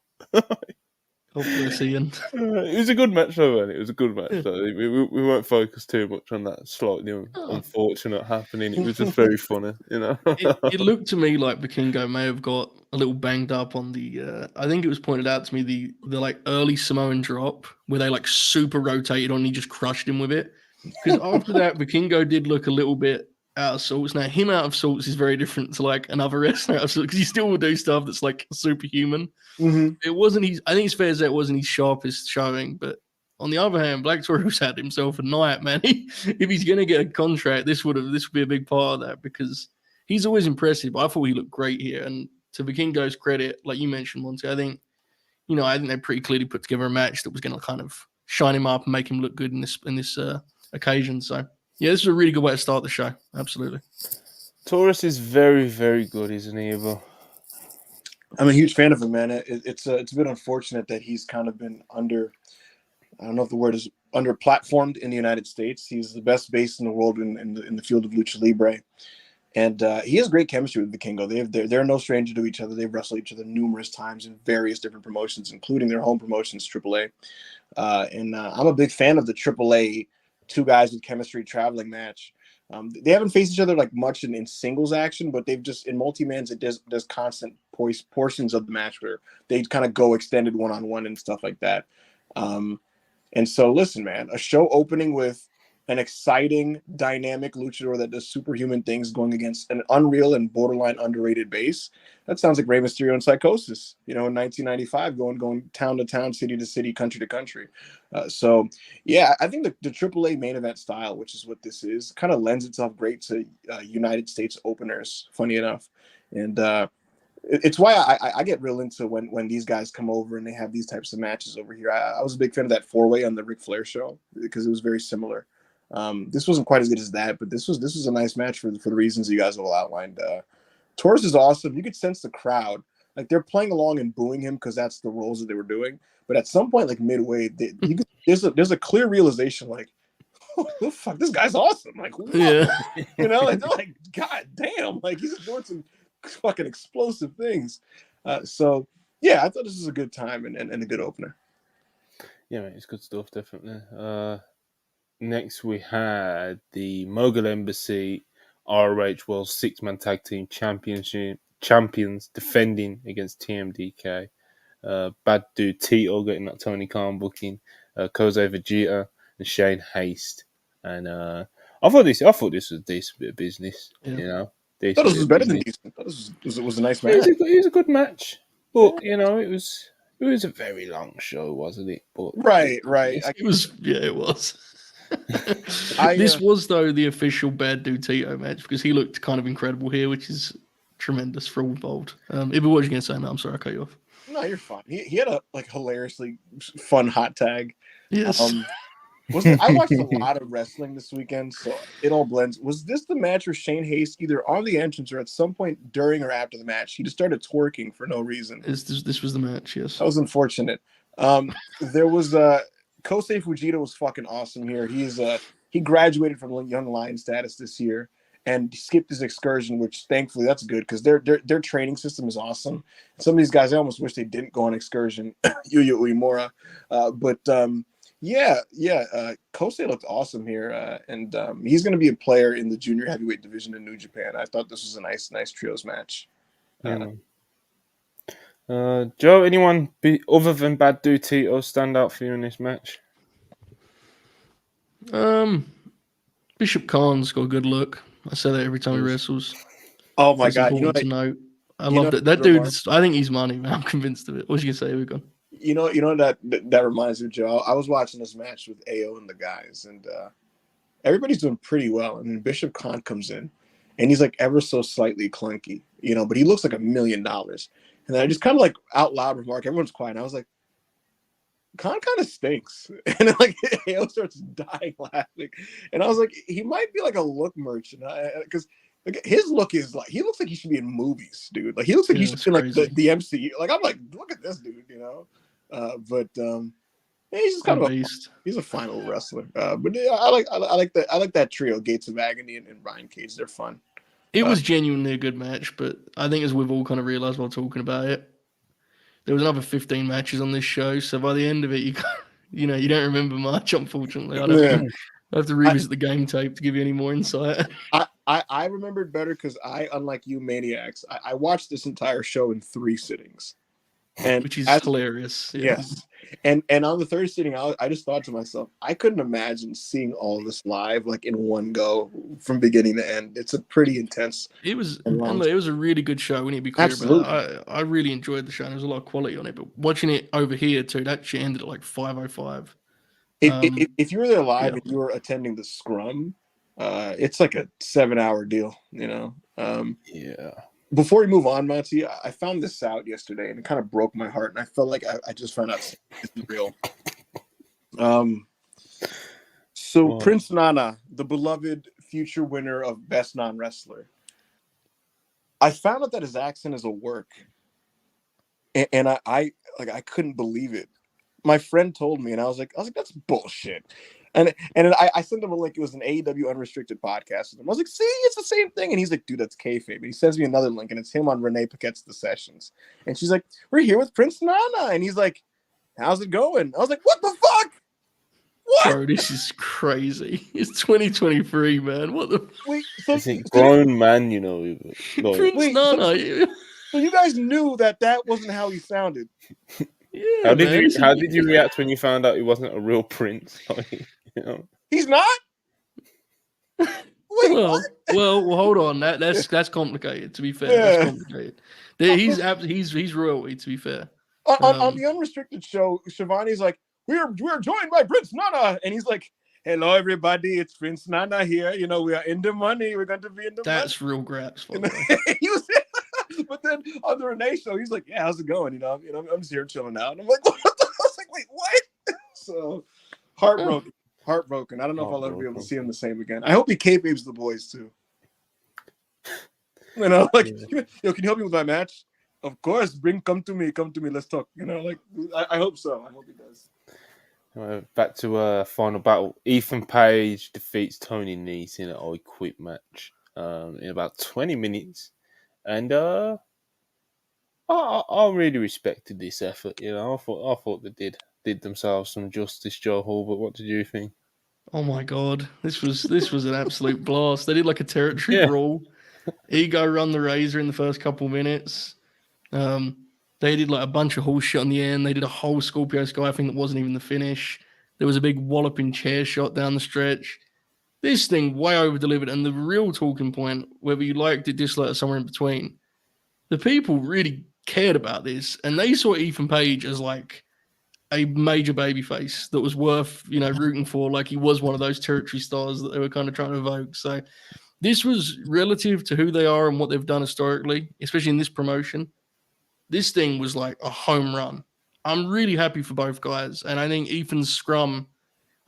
Hopefully, Ian. It was a good match, though, man. It was a good match, though. We won't focus too much on that slightly unfortunate happening. It was just very funny, It looked to me like Vikingo may have got a little banged up on the. I think it was pointed out to me the early Samoan drop where they super rotated on. And he just crushed him with it. Because after that, Vikingo did look a little bit out of sorts. Now, him out of sorts is very different to another wrestler out of sorts because he still will do stuff that's superhuman. It wasn't I think it's fair to say it wasn't his sharpest showing, but on the other hand, Black Taurus had himself a night, man. If he's going to get a contract, this would be a big part of that because he's always impressive. I thought he looked great here, and to Vikingo's credit, like you mentioned, Monty, I think they pretty clearly put together a match that was going to kind of shine him up and make him look good in this occasion. So yeah, this is a really good way to start the show. Absolutely. Taurus is very, very good, isn't he, Evo? I'm a huge fan of him, man. It's a bit unfortunate that he's kind of been under. I don't know if the word is under platformed in the United States. He's the best base in the world in the field of lucha libre, and he has great chemistry with Vikingo. They're no stranger to each other. They've wrestled each other numerous times in various different promotions, including their home promotions, AAA. And I'm a big fan of the AAA two guys with chemistry traveling match. They haven't faced each other much in singles action, but they've just in multi-mans there's constant portions of the match where they kind of go extended one-on-one and stuff like that. And so listen, man, a show opening with an exciting, dynamic luchador that does superhuman things going against an unreal and borderline underrated base. That sounds like Rey Mysterio and Psychosis, in 1995, going town to town, city to city, country to country. So, yeah, I think the AAA main event style, which is what this is, kind of lends itself great to United States openers, funny enough. And it's why I get real into when these guys come over and they have these types of matches over here. I was a big fan of that 4-way on the Ric Flair show because it was very similar. This wasn't quite as good as that, but this was a nice match for the reasons you guys all outlined. Taurus is awesome. You could sense the crowd. They're playing along and booing him because that's the roles that they were doing. But at some point, midway, there's a clear realization oh, fuck, this guy's awesome. Yeah. They're God damn, he's doing some fucking explosive things. So yeah, I thought this was a good time and a good opener. Yeah, mate, it's good stuff, definitely. Next, we had the Mogul Embassy ROH World Six-Man Tag Team champions defending against TMDK. Bad Dude Tito getting that Tony Khan booking. Kosei Vegeta and Shane Haste. And I thought this was a decent bit of business. I thought this was better than decent. I thought it was a nice match. It was a good match, but it was a very long show, wasn't it? But right. It was. This was though the official Bad Dude Tito match because he looked kind of incredible here, which is tremendous for all involved. Ibby, what was you going to say, man? I'm sorry I cut you off. No, you're fine. He had a hilariously fun hot tag. Yes. I watched a lot of wrestling this weekend, so it all blends. Was this the match where Shane Hayes, either on the entrance or at some point during or after the match, he just started twerking for no reason? This was the match, yes. That was unfortunate. There was Kosei Fujita was fucking awesome here. He graduated from Young Lion status this year and skipped his excursion, which thankfully that's good because their training system is awesome. Some of these guys, I almost wish they didn't go on excursion. Yuya Uemura, Kosei looked awesome here, and he's going to be a player in the junior heavyweight division in New Japan. I thought this was a nice trios match. Joe, anyone other than Bad Dude Tito stand out for you in this match? Bishop Khan's got a good look. I say that every time he wrestles. Oh my god! Important to note. I love it. That dude. I think he's money, man. I'm convinced of it. What was you gonna say? We're gone. You know that reminds me, Joe. I was watching this match with AO and the guys, and everybody's doing pretty well. And then Bishop Khan comes in, and he's like ever so slightly clunky, but he looks like $1 million. And then I just kind of like out loud remark, everyone's quiet. And I was like, Khan kind of stinks. And then like AO starts dying laughing. And I was like, he might be like a look merchant. Because his look is like, he looks like he should be in movies, dude. Like he looks like he should be in like the MCU. Like I'm like, look at this dude, But he's just kind of a beast. He's a fine old wrestler. But yeah, I like that trio, Gates of Agony and Brian Cage. They're fun. It was genuinely a good match, but I think as we've all kind of realized while talking about it, there was another 15 matches on this show. So by the end of it, you don't remember much, unfortunately. I have to revisit the game tape to give you any more insight. I remembered better because unlike you maniacs, I watched this entire show in 3 sittings. Which is hilarious. Yeah. Yes. And on the third sitting, I just thought to myself, I couldn't imagine seeing all of this live, like in one go from beginning to end. It's a pretty intense. It was a really good show. We need to be clear about it. I really enjoyed the show. And there was a lot of quality on it. But watching it over here too, that shit ended at like 5:05. If you were there live and you were attending the scrum, it's like a 7-hour deal. Before we move on, Monty, I found this out yesterday and it kind of broke my heart. And I felt like I just found out it's real. Prince Nana, the beloved future winner of Best Non-Wrestler, I found out that his accent is a work. And I couldn't believe it. My friend told me, and I was like, that's bullshit. And I sent him a link. It was an AEW Unrestricted podcast. I was like, see, it's the same thing. And he's like, dude, that's kayfabe. And he sends me another link, and it's him on Renee Paquette's The Sessions. And she's like, we're here with Prince Nana. And he's like, how's it going? I was like, what the fuck? What? Bro, this is crazy. It's 2023, man. What the? Wait, he's a grown man, Prince Nana. So you guys knew that wasn't how he sounded. Yeah. How did you react when you found out he wasn't a real prince? He's not. Wait, well, hold on. That's complicated. To be fair, that's complicated. He's royalty. To be fair, on the Unrestricted show, Shivani's like, we're joined by Prince Nana, and he's like, hello everybody, it's Prince Nana here. We are in the money. We're going to be in the. That's real graps. But then on the Renee show, he's like, yeah, how's it going? I'm just here chilling out. And I'm like, what? I was like, wait, what? So heartbroken. I don't know if I'll ever be able to see him the same again. I hope he kayfabes the boys too. Can you help me with my match? Of course, come to me, let's talk. I hope so. I hope he does. Back to final battle. Ethan Page defeats Tony Nese in an I Quit match in about 20 minutes. And I really respected this effort. I thought they did themselves some justice, Joe Hall. But what did you think? Oh my god, this was an absolute blast. They did like a territory brawl. Ego run the razor in the first couple minutes. They did like a bunch of horse shit on the end. They did a whole Scorpio Sky thing that wasn't even the finish. There was a big walloping chair shot down the stretch. This thing way over-delivered, and the real talking point, whether you liked it, disliked it, somewhere in between, the people really cared about this, and they saw Ethan Page as like a major babyface that was worth, rooting for, like he was one of those territory stars that they were kind of trying to evoke. So, this was relative to who they are and what they've done historically, especially in this promotion. This thing was like a home run. I'm really happy for both guys. And I think Ethan's scrum,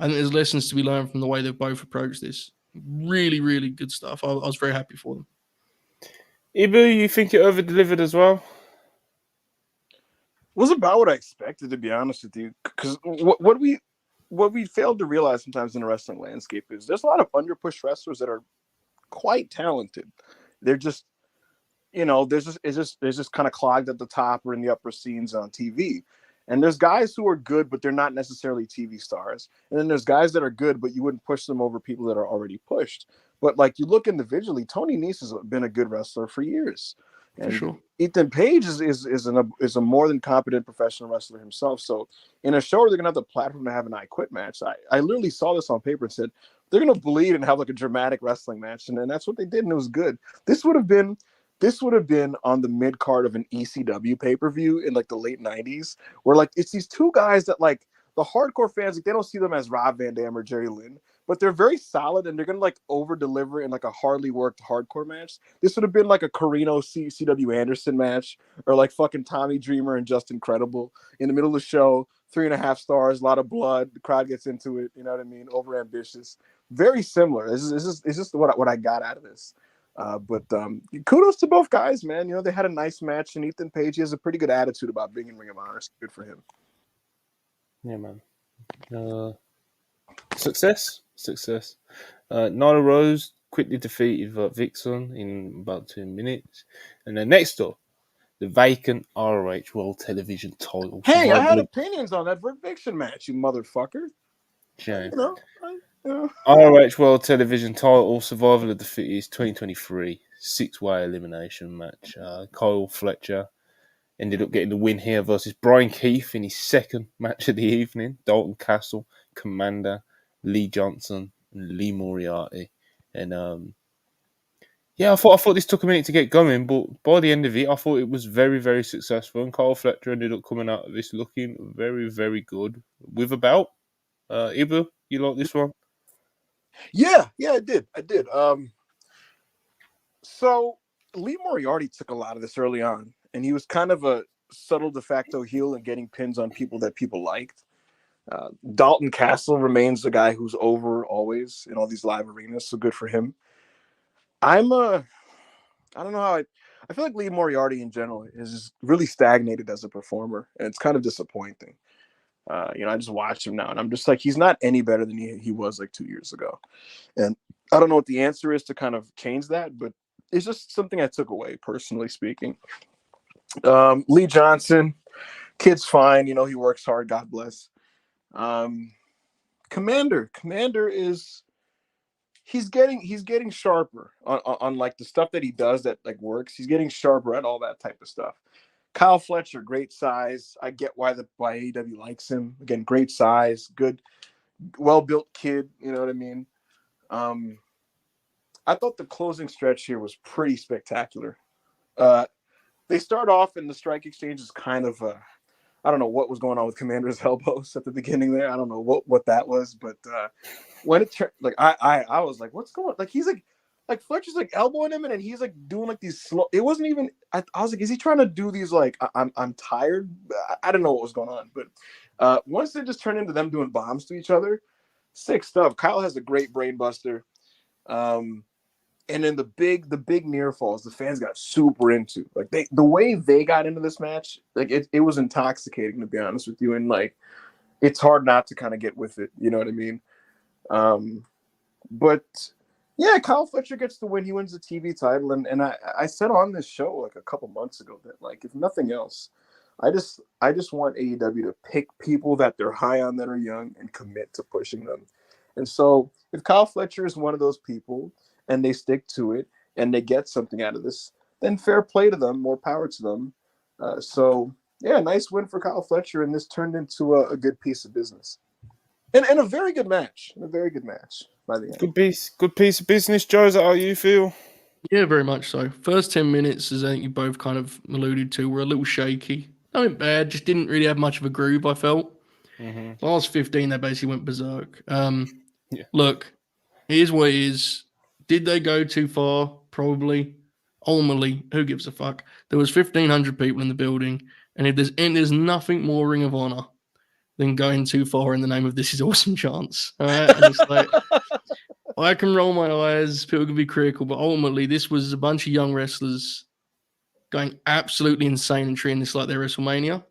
I think there's lessons to be learned from the way they've both approached this. Really, really good stuff. I was very happy for them. Ibu, you think it over-delivered as well? It was about what I expected, to be honest with you. Because what we failed to realize sometimes in the wrestling landscape is there's a lot of underpushed wrestlers that are quite talented. They're just, there's just kind of clogged at the top or in the upper scenes on TV. And there's guys who are good, but they're not necessarily TV stars. And then there's guys that are good, but you wouldn't push them over people that are already pushed. But like you look individually, Tony Nese has been a good wrestler for years. And for sure. Ethan Page is a more than competent professional wrestler himself. So in a show where they're gonna have the platform to have an I Quit match, I literally saw this on paper and said they're gonna bleed and have like a dramatic wrestling match, and then that's what they did, and it was good. This would have been on the mid card of an ECW pay-per-view in like the late 90s, where like it's these two guys that like the hardcore fans, like, they don't see them as Rob Van Dam or Jerry Lynn, but they're very solid and they're gonna like over deliver in like a hardly worked hardcore match. This would have been like a Carino CW Anderson match, or like fucking Tommy Dreamer and Just Incredible in the middle of the show. 3.5 stars, a lot of blood. The crowd gets into it. You know what I mean? Over ambitious. Very similar. This is what I got out of this. But kudos to both guys, man. They had a nice match, and Ethan Page, he has a pretty good attitude about being in Ring of Honor. So good for him. Yeah, man. Success. Nyla Rose quickly defeated Vixen in about 2 minutes. And then next up, the vacant ROH World Television title. Hey, I had opinions on that Vixen match, you motherfucker. Shame. Yeah. ROH World Television title, Survival of the Fittest 2023 6-way elimination match. Kyle Fletcher ended up getting the win here versus Brian Keith in his second match of the evening. Dalton Castle, Commander, Lee Johnson, and Lee Moriarty. And I thought this took a minute to get going, but by the end of it, I thought it was very, very successful. And Kyle Fletcher ended up coming out of this looking very, very good with a belt. Ibu, you like this one? Yeah, I did. So Lee Moriarty took a lot of this early on, and he was kind of a subtle de facto heel and getting pins on people that people liked. Dalton Castle remains the guy who's over always in all these live arenas, so good for him. I don't know how I feel like Lee Moriarty in general is really stagnated as a performer, and it's kind of disappointing. I just watch him now, and I'm just like, he's not any better than he was like 2 years ago. And I don't know what the answer is to kind of change that, but it's just something I took away, personally speaking. Lee Johnson, kid's fine. He works hard. God bless. Commander is he's getting sharper on like the stuff that he does that like works. He's getting sharper at all that type of stuff. Kyle Fletcher, great size. I get why AEW likes him. Again, great size, good, well-built kid. You know what I mean? I thought the closing stretch here was pretty spectacular. They start off in the strike exchange is kind of I don't know what was going on with Commander's elbows at the beginning there. I don't know what that was, but when it turned, like I was like, what's going on? Like he's like Fletcher's like elbowing him, and then he's like doing like these slow. It wasn't even. I was like, is he trying to do these like I'm tired? I didn't know what was going on, but once they just turned into them doing bombs to each other, sick stuff. Kyle has a great brain buster, and then the big near falls. The fans got super into like the way they got into this match. Like it was intoxicating, to be honest with you, and like it's hard not to kind of get with it. You know what I mean? But. Yeah, Kyle Fletcher gets the win. He wins the TV title, and I said on this show like a couple months ago that like if nothing else, I just want AEW to pick people that they're high on that are young and commit to pushing them. And so if Kyle Fletcher is one of those people and they stick to it and they get something out of this, then fair play to them, more power to them. So yeah, nice win for Kyle Fletcher, and this turned into a good piece of business. And a very good match. By the end. Good piece of business, Joe. Is that how you feel? Yeah, very much so. First 10 minutes, as I think you both kind of alluded to, were a little shaky. Nothing bad, just didn't really have much of a groove, I felt. Mm-hmm. Last 15, they basically went berserk. Look, here's what it is. Did they go too far? Probably. Ultimately, who gives a fuck? There was 1,500 people in the building, and there's nothing more Ring of Honor than going too far in the name of This Is Awesome chants. All right, and it's like I can roll my eyes, people can be critical, but ultimately, this was a bunch of young wrestlers going absolutely insane and treating this like their WrestleMania.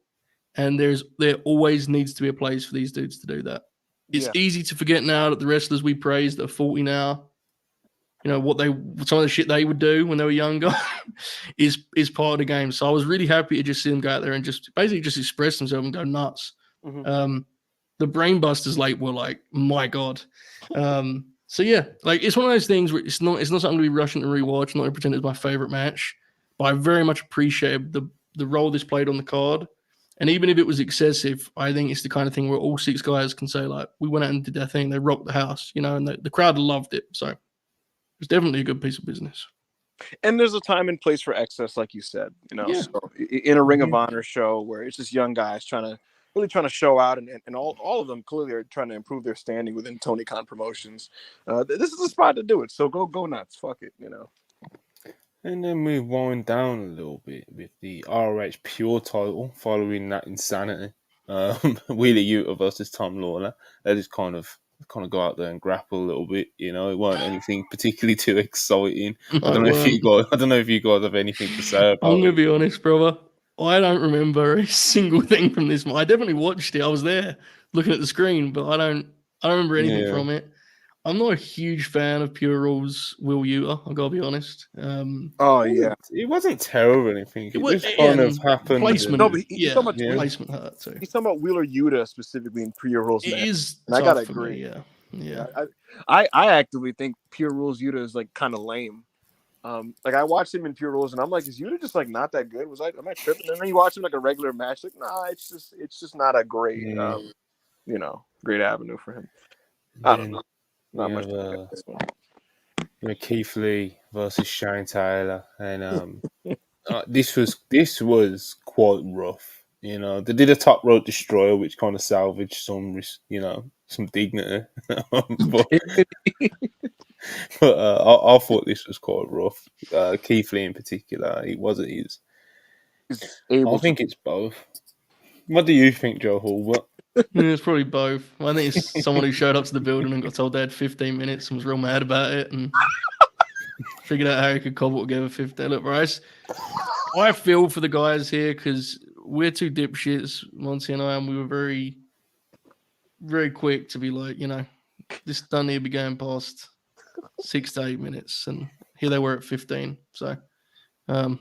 And there always needs to be a place for these dudes to do that. It's easy to forget now that the wrestlers we praise that are 40 now, some of the shit they would do when they were younger is part of the game. So I was really happy to just see them go out there and just basically just express themselves and go nuts. Mm-hmm. The Brainbusters late were like, my God. So yeah, like it's one of those things where it's not something to be rushing to rewatch, not to pretend it's my favorite match, but I very much appreciate the role this played on the card. And even if it was excessive, I think it's the kind of thing where all 6 guys can say, like, we went out and did their thing. They rocked the house, and the crowd loved it. So it's definitely a good piece of business. And there's a time and place for excess, like you said, So in a Ring of Honor show where it's just young guys trying to show out, and all of them clearly are trying to improve their standing within Tony Khan Promotions. This is the spot to do it. So go nuts. Fuck it, And then we wind down a little bit with the ROH Pure title following that insanity. Wheeler Yuta versus Tom Lawler. They just kind of go out there and grapple a little bit. It weren't anything particularly too exciting. I don't know if you guys have anything to say about it. I'm gonna be honest, brother. I don't remember a single thing from this. I definitely watched it. I was there looking at the screen, but I don't remember anything from it. I'm not a huge fan of Pure Rules Will Yuta, I gotta be honest. It wasn't terrible or anything. It just kind of happened. Placement. No, but he's talking about placement hurt too. He's talking about Wheeler Yuta specifically in Pure Rules. It is. And I gotta agree. Me, yeah. I actively think Pure Rules Yuta is like kind of lame. Like I watched him in Pure Rules, and I'm like, is Yuta just like not that good? Am I tripping? And then you watch him like a regular match, like, nah, it's just not a great, great avenue for him. I don't know. Not much. Keith Lee versus Shane Taylor, and this was quite rough. They did a top rope destroyer, which kind of salvaged some dignity. but I thought this was quite rough. Keith Lee in particular, it wasn't his. I think it's both. What do you think, Joe Hall? It's probably both. I think it's someone who showed up to the building and got told they had 15 minutes and was real mad about it and figured out how he could cobble together 15. Look, Bryce, I feel for the guys here because we're two dipshits, Monty and I, and we were very, very quick to be like, this doesn't need to be going past 6 to 8 minutes, and here they were at 15. So, I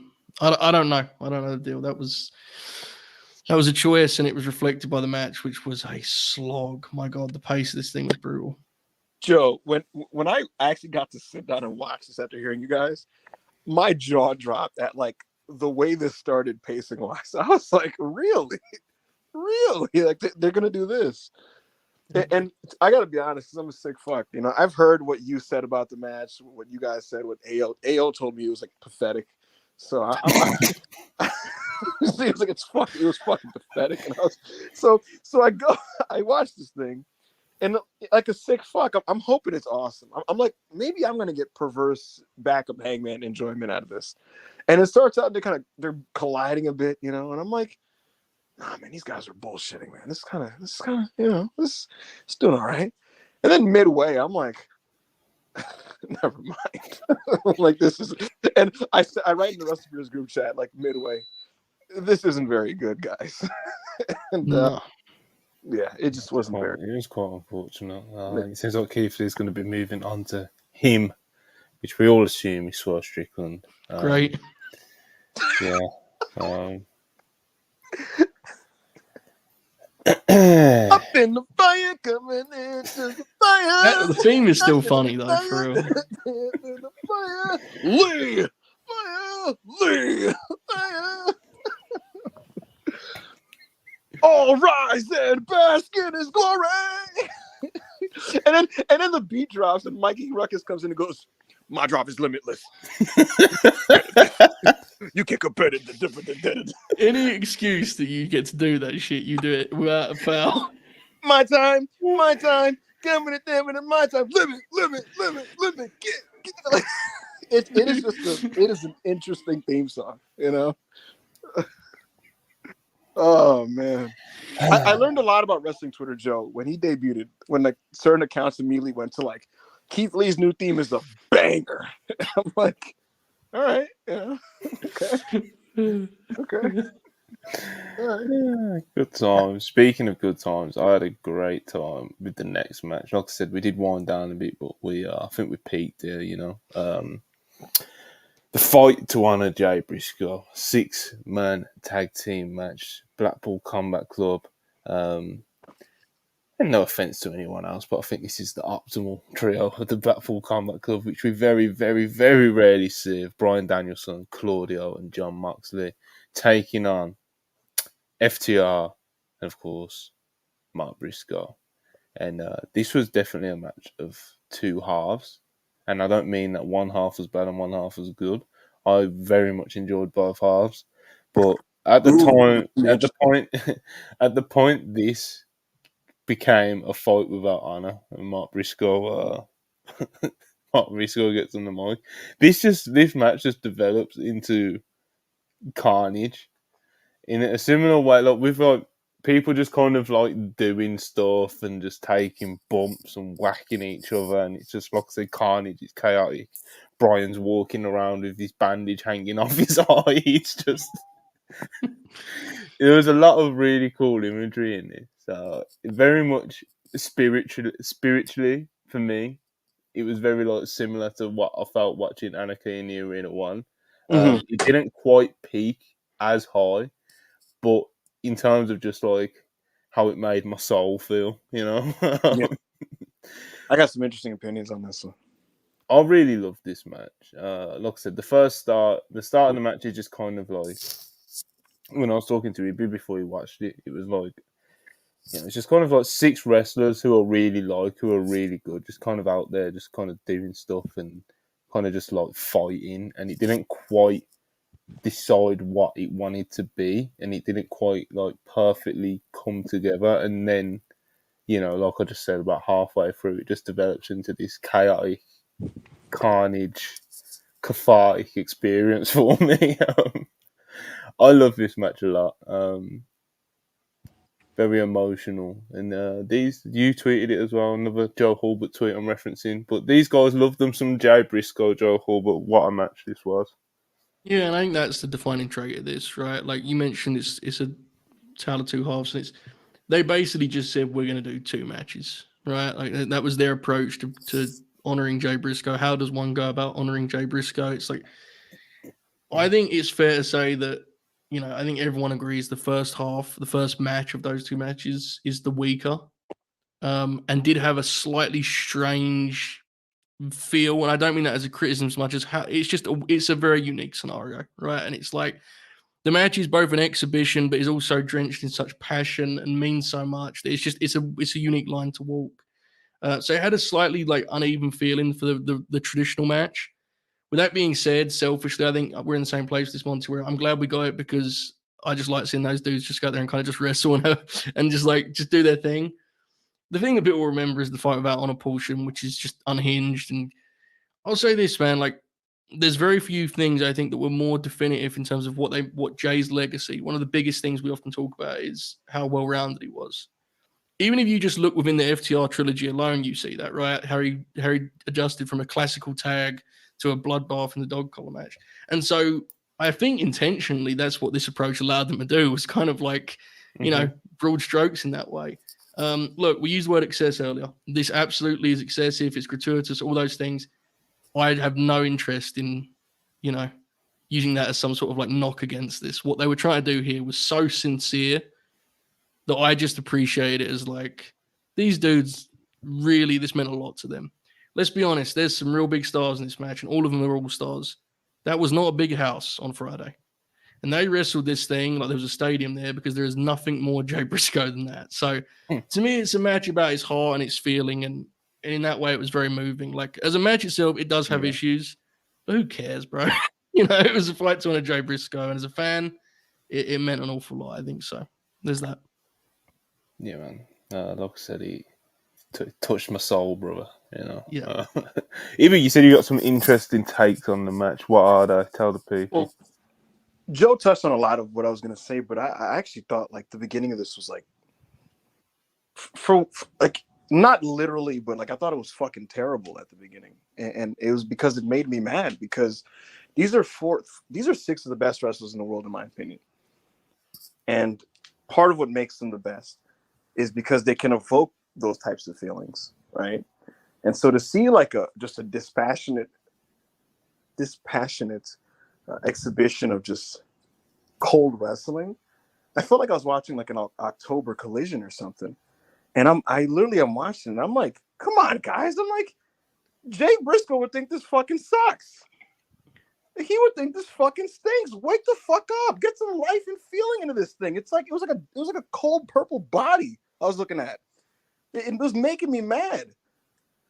don't know. I don't know the deal. That was a choice, and it was reflected by the match, which was a slog. My God, the pace of this thing was brutal. Joe, when I actually got to sit down and watch this after hearing you guys, my jaw dropped at like the way this started pacing wise. I was like, really? Like they're gonna do this? And I gotta be honest, because I'm a sick fuck. I've heard what you said about the match, what you guys said, what AO told me it was like pathetic. So it was like it was fucking pathetic. And I watched this thing, and like a sick fuck, I'm hoping it's awesome. I'm like, maybe I'm gonna get perverse backup Hangman enjoyment out of this. And it starts out they're colliding a bit, and I'm like, nah, man, these guys are bullshitting, man. This kind of, this is doing all right. And then midway, I'm like, never mind. Like this is, and I write in the WrestlePurists group chat like midway, this isn't very good, guys. And it just wasn't very. It was quite unfortunate. It seems like Keith Lee's going to be moving on to him, which we all assume is Swerve Strickland. Great. Yeah. Up in the fire, coming into the fire. The theme is still funny though, for real. The fire, Lee, fire, Lee, fire. All rise and bask in his glory. and then the beat drops and Mikey Ruckus comes in and goes, "My drop is limitless. You can't compare it to different than any excuse that you get to do that shit, you do it without a foul. My time, coming and damn it, my time, limit, get. it is an interesting theme song, you know. Oh man, I learned a lot about wrestling Twitter, Joe, when he debuted. When like certain accounts immediately went to like Keith Lee's new theme is a banger. I'm like, all right, yeah, okay, okay. Yeah, good times. Speaking of good times, I had a great time with the next match. Like I said, we did wind down a bit, but I think we peaked there. The fight to honour Jay Briscoe, 6-man tag team match, Blackpool Combat Club. And no offence to anyone else, but I think this is the optimal trio of the Blackpool Combat Club, which we very, very, very rarely see. Brian Danielson, Claudio, and John Moxley taking on FTR and, of course, Mark Briscoe. And this was definitely a match of two halves. And I don't mean that one half was bad and one half was good. I very much enjoyed both halves. But at the point this became a fight without honor, and Mark Briscoe gets on the mic. This match just develops into carnage in a similar way, like with like people just kind of like doing stuff and just taking bumps and whacking each other, and it's just like I say, carnage. It's chaotic. Brian's walking around with his bandage hanging off his eye. It's just there was a lot of really cool imagery in this. So very much spiritually for me, it was very like similar to what I felt watching Anarchy in the Arena 1. It didn't quite peak as high, but in terms of just like how it made my soul feel, Yeah. I got some interesting opinions on this one. I really loved this match. Like I said, the start of the match is just kind of like, when I was talking to you before you watched it, it was like, it's just kind of like 6 wrestlers who are really good, just kind of out there, just kind of doing stuff and kind of just like fighting, and it didn't quite decide what it wanted to be, and it didn't quite like perfectly come together. And then, like I just said, about halfway through, it just develops into this chaotic, carnage, cathartic experience for me. I love this match a lot. Very emotional, and you tweeted it as well. Another Joe Hulbert tweet I'm referencing, but these guys love them some Jay Briscoe, Joe Hulbert. What a match this was! Yeah, and I think that's the defining trait of this, right? Like you mentioned, it's a tale of two halves, and they basically just said we're going to do 2 matches, right? Like that was their approach to honoring Jay Briscoe. How does one go about honoring Jay Briscoe? It's like, I think it's fair to say that, I think everyone agrees the first match of those 2 matches is the weaker, and did have a slightly strange feel. And I don't mean that as a criticism as much as how it's a very unique scenario, right? And it's like the match is both an exhibition, but is also drenched in such passion and means so much that it's a unique line to walk. So it had a slightly like uneven feeling for the traditional match. With that being said, selfishly, I think we're in the same place this month where I'm glad we got it, because I just like seeing those dudes just go out there and kind of just wrestle and just do their thing. The thing that people will remember is the fight without honor portion, which is just unhinged. And I'll say this, man, like there's very few things I think that were more definitive in terms of what Jay's legacy. One of the biggest things we often talk about is how well-rounded he was. Even if you just look within the FTR trilogy alone, you see that, right? How he adjusted from a classical tag to a bloodbath in the dog collar match. And so I think intentionally that's what this approach allowed them to do, was kind of like, broad strokes in that way. Look, we used the word excess earlier. This absolutely is excessive. It's gratuitous, all those things. I have no interest in, using that as some sort of like knock against this. What they were trying to do here was so sincere that I just appreciate it as like, these dudes really, this meant a lot to them. Let's be honest, there's some real big stars in this match, and all of them are all stars. That was not a big house on Friday. And they wrestled this thing like there was a stadium there, because there is nothing more Jay Briscoe than that. So to me, it's a match about his heart and his feeling. And in that way, it was very moving. Like as a match itself, it does have issues, but who cares, bro? It was a fight to honor Jay Briscoe. And as a fan, it meant an awful lot. I think so. There's that. Yeah, man. Like I said, touched my soul, brother. You know. Yeah. Even you said you got some interesting takes on the match. What are they? Tell the people. Well, Joe touched on a lot of what I was going to say, but I actually thought like the beginning of this was like, for like not literally, but like I thought it was fucking terrible at the beginning, and it was because it made me mad because these are six of the best wrestlers in the world in my opinion, and part of what makes them the best is because they can evoke those types of feelings, right? And so to see like just a dispassionate exhibition of just cold wrestling, I felt like I was watching like an October Collision or something. And I'm watching and I'm like, come on, guys. I'm like, Jay Briscoe would think this fucking sucks. He would think this fucking stinks. Wake the fuck up. Get some life and feeling into this thing. It was like a cold purple body I was looking at. It was making me mad.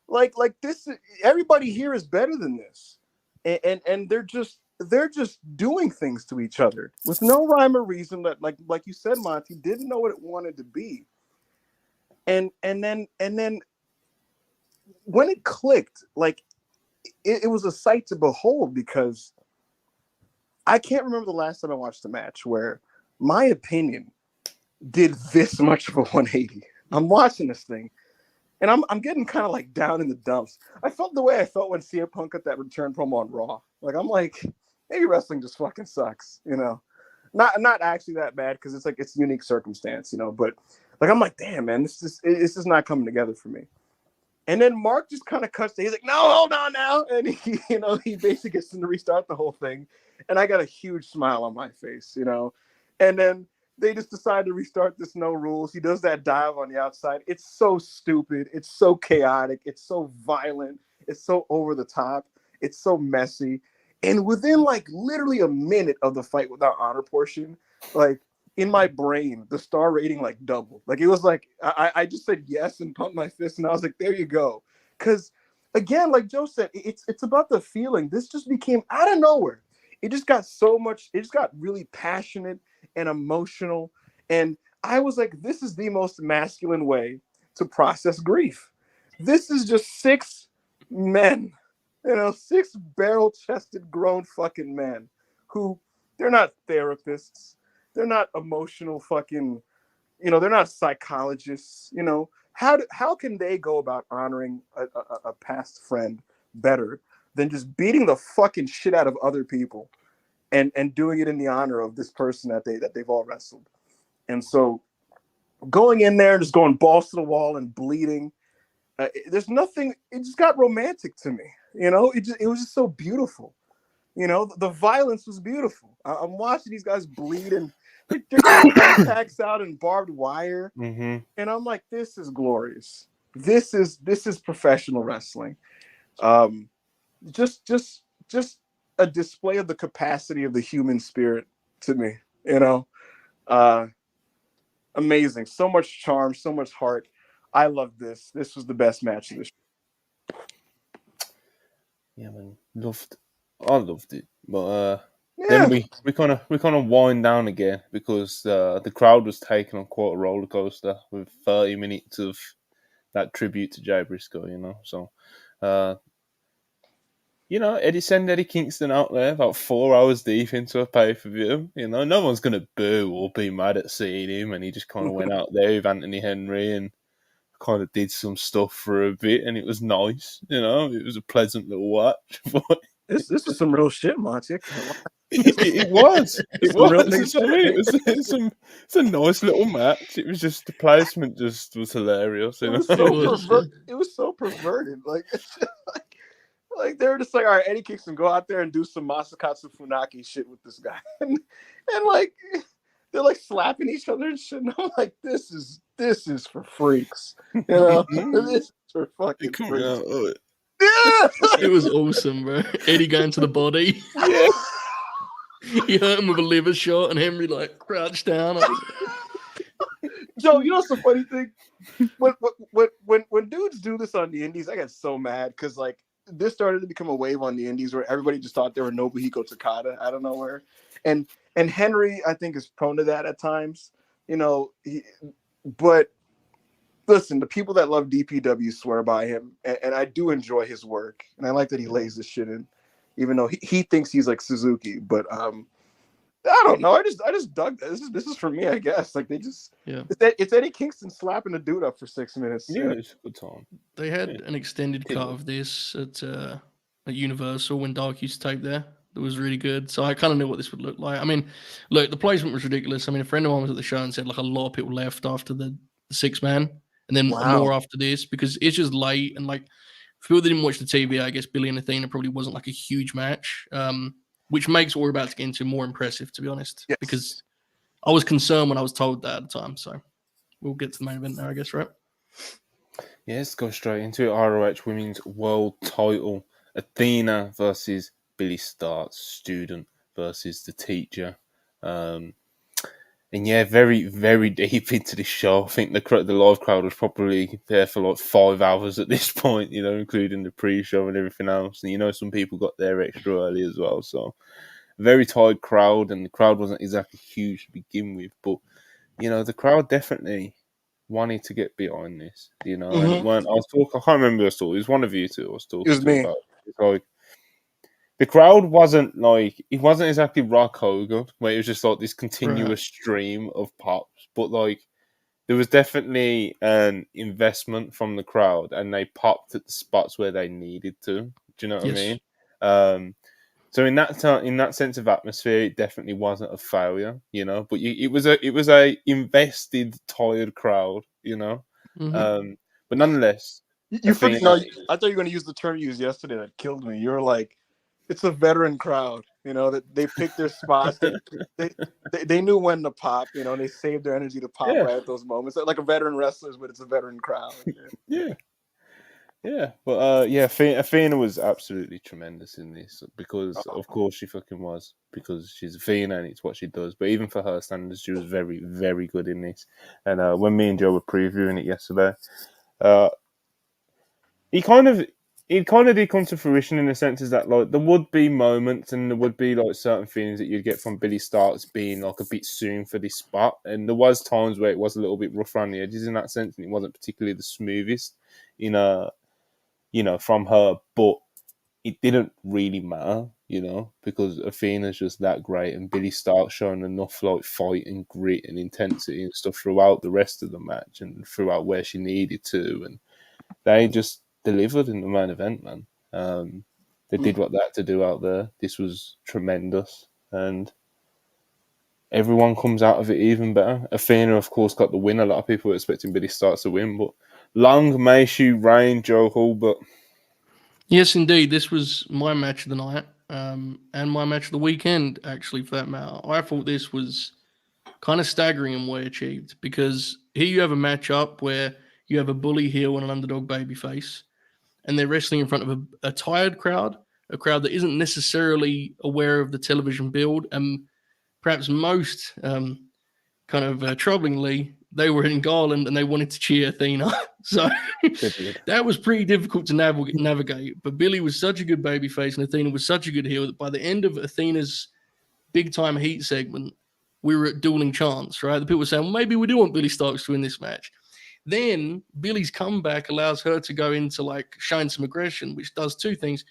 Like this, everybody here is better than this. And they're just doing things to each other with no rhyme or reason that like you said, Monty, didn't know what it wanted to be. And then when it clicked, like it was a sight to behold because I can't remember the last time I watched a match where my opinion did this much of a 180. I'm watching this thing and I'm getting kind of like down in the dumps. I felt the way I felt when CM Punk got that return promo on Raw. Like I'm like, maybe wrestling just fucking sucks, you know? Not actually that bad because it's like it's unique circumstance, you know, but like I'm like, damn man, it's just not coming together for me. And then Mark just kind of cuts. He's like, no, hold on now, and he basically gets them to restart the whole thing, and I got a huge smile on my face, you know. And then they just decide to restart this no rules. He does that dive on the outside. It's so stupid. It's so chaotic. It's so violent. It's so over the top. It's so messy. And within like literally a minute of the fight without honor portion, like in my brain, the star rating like doubled. Like it was like I just said yes and pumped my fist, and I was like, there you go. Because again, like Joe said, it's about the feeling. This just became out of nowhere. It just got so much. It just got really passionate and emotional. And I was like, this is the most masculine way to process grief. This is just six men. You know, six barrel-chested, grown fucking men who they're not therapists. They're not emotional fucking, you know, they're not psychologists. You know, how can they go about honoring a past friend better than just beating the fucking shit out of other people and doing it in the honor of this person that they've all wrestled? And so going in there and just going balls to the wall and bleeding, there's nothing. It just got romantic to me. You know, it was just so beautiful. You know, the violence was beautiful. I'm watching these guys bleed and they're getting thumbtacks out and barbed wire, and I'm like, this is glorious. This is professional wrestling. Just a display of the capacity of the human spirit to me. You know, amazing. So much charm, so much heart. I love this. This was the best match of the show. Yeah, man, I loved it, but then we kind of wind down again because the crowd was taken on quite a roller coaster with 30 minutes of that tribute to Jay Briscoe, you know. So, you know, Eddie Kingston out there about 4 hours deep into a pay-per-view. You know, no one's gonna boo or be mad at seeing him, and he just kind of went out there with Anthony Henry and kind of did some stuff for a bit, and it was nice. You know, it was a pleasant little watch. But this is some real shit, Monty. it was. It was. I mean, it's a nice little match. It was just the placement just was hilarious. You know? It was so perverted. Like, like they were just like, all right, Eddie Kingston, go out there and do some Masakatsu Funaki shit with this guy, and like they're like slapping each other and shit. And I'm like, this is for freaks, you know. This is for fucking freaks. Yeah, it was awesome, bro. Eddie going to the body. Yeah. He hurt him with a liver shot, and Henry like crouched down. Joe, you know what's the funny thing? When dudes do this on the indies, I get so mad because like this started to become a wave on the indies where everybody just thought they were Nobuhiko Takada out of nowhere, and Henry I think is prone to that at times, you know. But listen, the people that love DPW swear by him, and I do enjoy his work, and I like that he lays this shit in, even though he thinks he's like Suzuki. But I don't know. I just dug that. This is for me, I guess. Like they just it's Eddie Kingston slapping a dude up for 6 minutes. Yeah, it's a good time. They had an extended cut of this at Universal when Dark used to tape there. That was really good. So I kind of knew what this would look like. I mean, look, the placement was ridiculous. I mean, a friend of mine was at the show and said like a lot of people left after the 6-man and then more after this because it's just late. And like for people that didn't watch the TV, I guess Billy and Athena probably wasn't like a huge match, which makes what we're about to get into more impressive, to be honest, because I was concerned when I was told that at the time. So we'll get to the main event now, I guess, right? Yeah, let's go straight into it. ROH Women's World Title. Athena versus Billy Stark's student versus the teacher. And yeah, very, very deep into this show. I think the live crowd was probably there for like 5 hours at this point, you know, including the pre-show and everything else. And, you know, some people got there extra early as well. So, very tight crowd, and the crowd wasn't exactly huge to begin with. But, you know, the crowd definitely wanted to get behind this, you know. And when I was talking, I can't remember who I was talking. It was one of you two I was talking to about. It's like, the crowd wasn't like, it wasn't exactly Rock Hogan, where it was just like this continuous stream of pops, but like there was definitely an investment from the crowd, and they popped at the spots where they needed to. Do you know what I mean? So in that sense of atmosphere, it definitely wasn't a failure, you know. But it was a invested, tired crowd, you know. But nonetheless, I thought you were going to use the term you used yesterday that killed me. You were like, it's a veteran crowd, you know, that they picked their spots. They knew when to pop, you know, and they saved their energy to pop right at those moments. Like a veteran wrestlers, but it's a veteran crowd. Yeah. But Athena was absolutely tremendous in this because, of course, she fucking was, because she's Athena and it's what she does. But even for her standards, she was very, very good in this. And when me and Joe were previewing it yesterday, it kind of did come to fruition in the sense is that like there would be moments and there would be like certain feelings that you'd get from Billy Starks being like a bit soon for this spot, and there was times where it was a little bit rough around the edges in that sense, and it wasn't particularly the smoothest from her, but it didn't really matter, you know, because Athena's just that great, and Billy Starks showing enough like fight and grit and intensity and stuff throughout the rest of the match and throughout where she needed to, and they just delivered in the main event, man. They did what they had to do out there. This was tremendous, and everyone comes out of it even better. Athena, of course, got the win. A lot of people were expecting Billy Starks to win, but long may she reign, Joe Hulbert. Yes, indeed. This was my match of the night, and my match of the weekend, actually, for that matter. I thought this was kind of staggering in what it achieved, because here you have a matchup where you have a bully heel and an underdog babyface, and they're wrestling in front of a tired crowd, a crowd that isn't necessarily aware of the television build, and perhaps most troublingly, they were in Garland and they wanted to cheer Athena. So that was pretty difficult to navigate. But Billy was such a good babyface and Athena was such a good heel that by the end of Athena's big-time heat segment, we were at dueling chants, right? The people were saying, well, maybe we do want Billy Starks to win this match. Then Billy's comeback allows her to go into like showing some aggression, which does two things.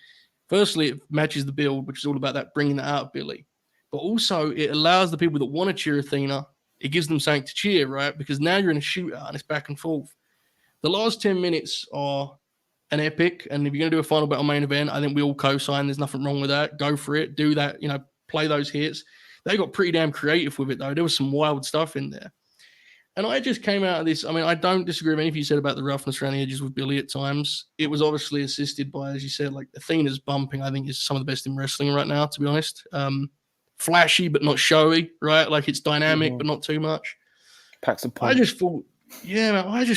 Firstly, it matches the build, which is all about that, bringing that out of Billy. But also it allows the people that want to cheer Athena, it gives them something to cheer, right? Because now you're in a shootout and it's back and forth. The last 10 minutes are an epic. And if you're going to do a final battle main event, I think we all co-sign. There's nothing wrong with that. Go for it. Do that, you know, play those hits. They got pretty damn creative with it, though. There was some wild stuff in there. And I just came out of this. I mean, I don't disagree with anything you said about the roughness around the edges with Billy at times. It was obviously assisted by, as you said, like Athena's bumping, I think, is some of the best in wrestling right now, to be honest. Flashy, but not showy, right? Like it's dynamic, but not too much. Packs a punch. I just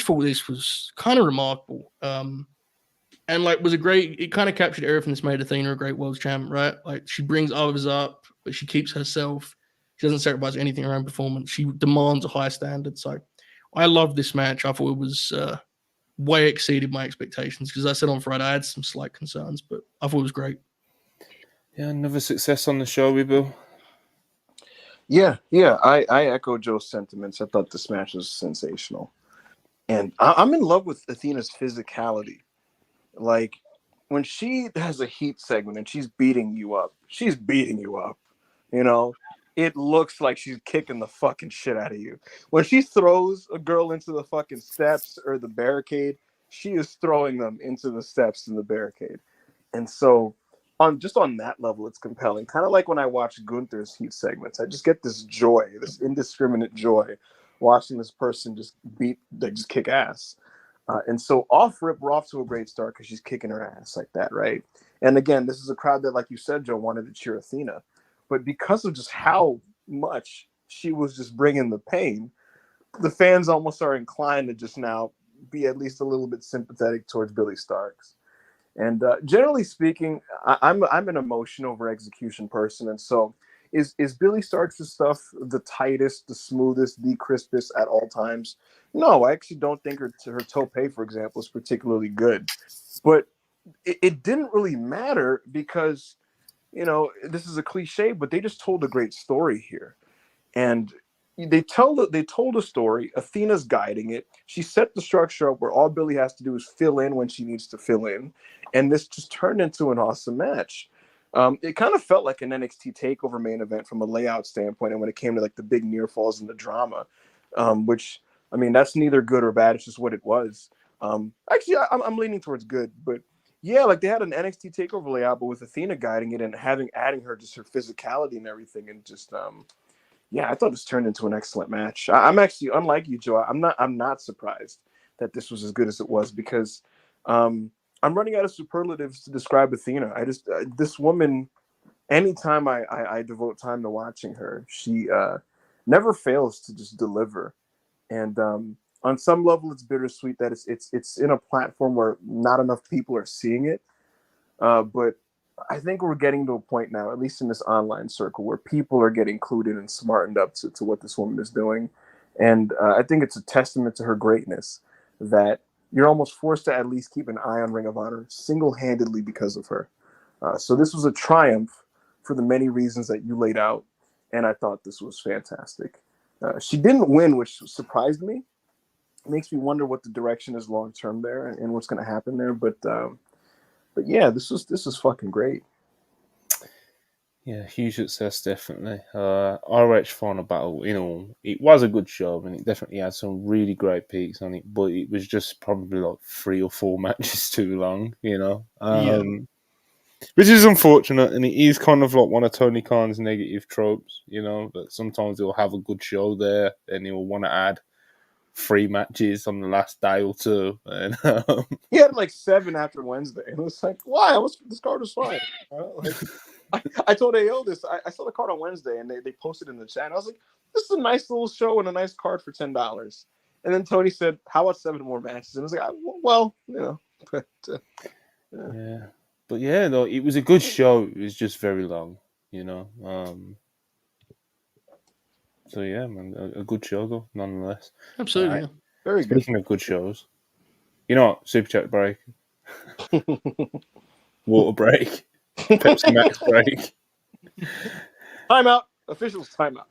thought this was kind of remarkable. And like was a great, it kind of captured everything that's made Athena a great world champ, right? Like she brings others up, but she keeps herself. She doesn't sacrifice anything around performance. She demands a high standard. So I love this match. I thought it was way exceeded my expectations because I said on Friday I had some slight concerns, but I thought it was great. Yeah, another success on the show, we Bill. Yeah. I echo Joe's sentiments. I thought this match was sensational. And I'm in love with Athena's physicality. Like, when she has a heat segment and she's beating you up. You know, it looks like she's kicking the fucking shit out of you. When she throws a girl into the fucking steps or the barricade, she is throwing them into the steps and the barricade. And so, on that level, it's compelling. Kind of like when I watch Gunther's heat segments, I just get this joy, this indiscriminate joy, watching this person just just kick ass. And so off rip, we're off to a great start because she's kicking her ass like that, right? And again, this is a crowd that, like you said, Joe, wanted to cheer Athena, but because of just how much she was just bringing the pain, the fans almost are inclined to just now be at least a little bit sympathetic towards Billy Starks. And generally speaking, I'm an emotion over execution person, and so is Billy Starks' stuff the tightest, the smoothest, the crispest at all times? No, I actually don't think her tope, for example, is particularly good. But it didn't really matter because, this is a cliche, but they just told a great story here. And they told a story. Athena's guiding it. She set the structure up where all Billy has to do is fill in when she needs to fill in, and this just turned into an awesome match. It kind of felt like an NXT Takeover main event from a layout standpoint, and when it came to like the big near falls and the drama, which I mean that's neither good or bad. It's just what it was. Actually, I'm leaning towards good, but yeah, like they had an NXT Takeover layout, but with Athena guiding it and adding her just her physicality and everything, and just yeah, I thought this turned into an excellent match. I'm actually, unlike you, Joe. I'm not surprised that this was as good as it was because I'm running out of superlatives to describe Athena. I just this woman. Anytime I devote time to watching her, she never fails to just deliver. And on some level, it's bittersweet that it's in a platform where not enough people are seeing it. But I think we're getting to a point now, at least in this online circle, where people are getting clued in and smartened up to what this woman is doing. And I think it's a testament to her greatness that you're almost forced to at least keep an eye on Ring of Honor single-handedly because of her. So this was a triumph for the many reasons that you laid out, and I thought this was fantastic. She didn't win, which surprised me. It makes me wonder what the direction is long-term there and what's going to happen there. But yeah, this is fucking great. Yeah, huge success, definitely. ROH Final Battle, it was a good show and it definitely had some really great peaks on it, but it was just probably like 3 or 4 matches too long, which is unfortunate, and it is kind of like one of Tony Khan's negative tropes, that sometimes he'll have a good show there and he'll want to add 3 matches on the last day or 2. And, he had like 7 after Wednesday, and it was like, why? This card was fine. I told AO this. I saw the card on Wednesday, and they posted in the chat. And I was like, this is a nice little show and a nice card for $10. And then Tony said, how about 7 more matches? And I was like, well, but, yeah. But yeah, no, it was a good show. It was just very long, So yeah, man, a good show though, nonetheless. Absolutely, yeah. Very Speaking good. Speaking of good shows, you know what? Super Chat break, water break, Pepsi Max break, timeout. Officials timeout.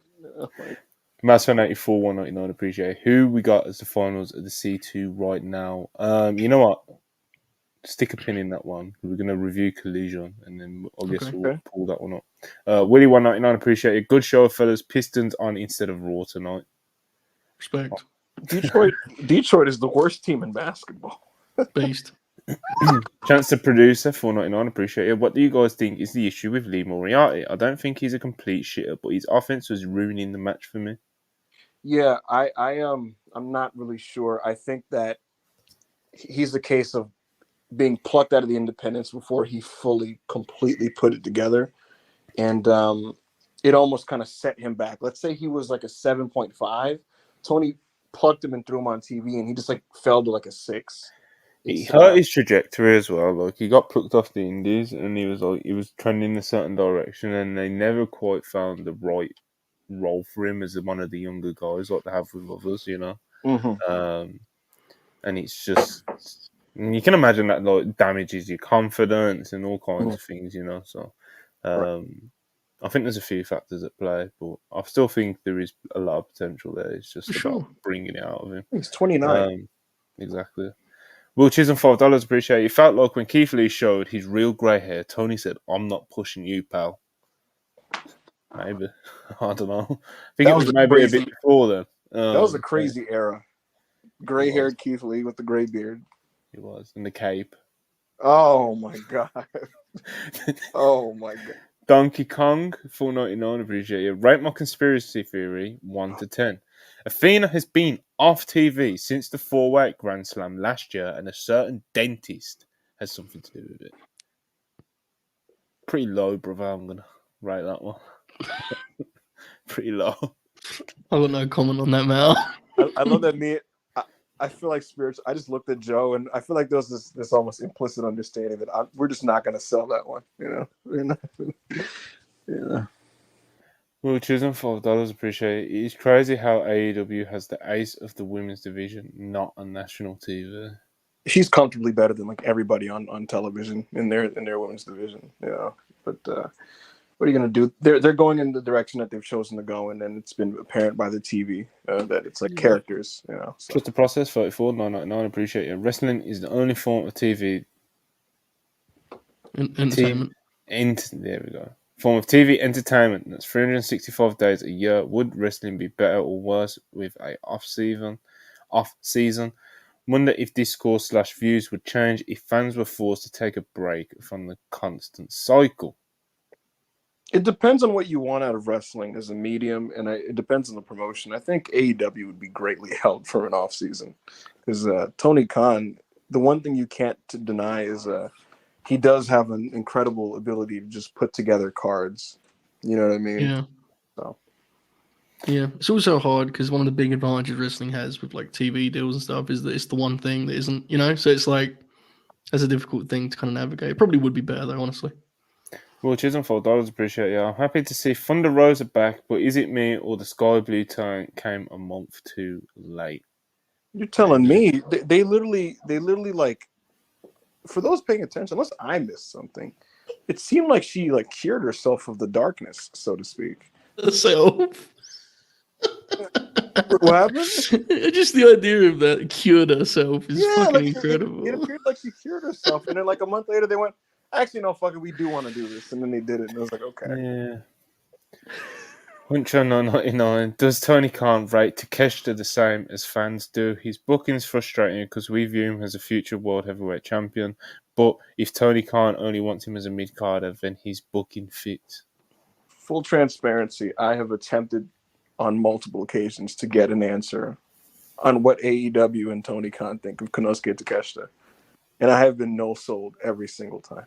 Mass 84 199. Appreciate it. Who we got as the finals of the C2 right now? You know what? Stick a pin in that one. We're going to review Collision, and then I guess we'll pull that one up. Willie 199, appreciate it. Good show, fellas. Pistons on instead of Raw tonight. Respect. Detroit is the worst team in basketball. Beast. Chance to Producer 499, appreciate it. What do you guys think is the issue with Lee Moriarty? I don't think he's a complete shitter, but his offense was ruining the match for me. Yeah, I'm not really sure. I think that he's the case of being plucked out of the independents before he completely put it together. And it almost kind of set him back. Let's say he was like a 7.5. Tony plucked him and threw him on TV, and he just like fell to like a 6. He hurt his trajectory as well. Like he got plucked off the Indies, and he was trending in a certain direction, and they never quite found the right role for him as one of the younger guys, like they have with others, Mm-hmm. And it's just you can imagine that like damages your confidence and all kinds of things, So, I think there's a few factors at play, but I still think there is a lot of potential there. It's just about bringing it out of him. He's 29. Exactly. Will Chisholm, $5. Appreciate it. It felt like when Keith Lee showed his real grey hair, Tony said, "I'm not pushing you, pal." Maybe. I don't know. I think it was maybe a bit before then. That was a crazy era. Gray-haired Keith Lee with the gray beard. He was. In the cape. Oh, my God. Oh, my God. Donkey Kong, $4.99. Appreciate it. Rate my conspiracy theory 1 to 10. Athena has been off TV since the 4-weight Grand Slam last year, and a certain dentist has something to do with it. Pretty low, brother. I'm gonna rate that one. Pretty low. I got no comment on that, Mal. I love that me. I feel like spiritual. I just looked at Joe, and I feel like there was this almost implicit understanding that we're just not going to sell that one. Yeah. Well, choosing $5. Appreciate it. It's crazy how AEW has the ace of the women's division not on national TV. She's comfortably better than like everybody on television in their women's division. But what are you going to do? They're going in the direction that they've chosen to go in, and it's been apparent by the TV that it's like characters. So. Just the process. $34.99. Appreciate it. Wrestling is the only form of TV entertainment. There we go. Form of TV entertainment that's 365 days a year. Would wrestling be better or worse with a off season? Wonder if discourse/views would change if fans were forced to take a break from the constant cycle. It depends on what you want out of wrestling as a medium, and it depends on the promotion. I think AEW would be greatly helped for an off season because Tony Khan. The one thing you can't deny is he does have an incredible ability to just put together cards. You know what I mean? Yeah. So. Yeah, it's also hard because one of the big advantages wrestling has with like TV deals and stuff is that it's the one thing that isn't, so it's like that's a difficult thing to kind of navigate. It probably would be better though, honestly. Well, Chisholm, $4. Appreciate it. I'm happy to see Thunder Rosa back, but is it me or the Sky Blue time came a month too late? You're telling me they literally like, for those paying attention, unless I missed something, it seemed like she like cured herself of the darkness, so to speak. Herself. What happened? Just the idea of that cured herself is fucking incredible. It appeared like she cured herself, and then like a month later they went, actually no, fuck it, we do want to do this, and then they did it, and I was like, okay. Yeah. Huncho999. Does Tony Khan rate Takeshita the same as fans do? His booking's frustrating because we view him as a future world heavyweight champion, but if Tony Khan only wants him as a mid-carder, then his booking fits. Full transparency, I have attempted on multiple occasions to get an answer on what AEW and Tony Khan think of Konosuke Takeshita, and I have been no-sold every single time.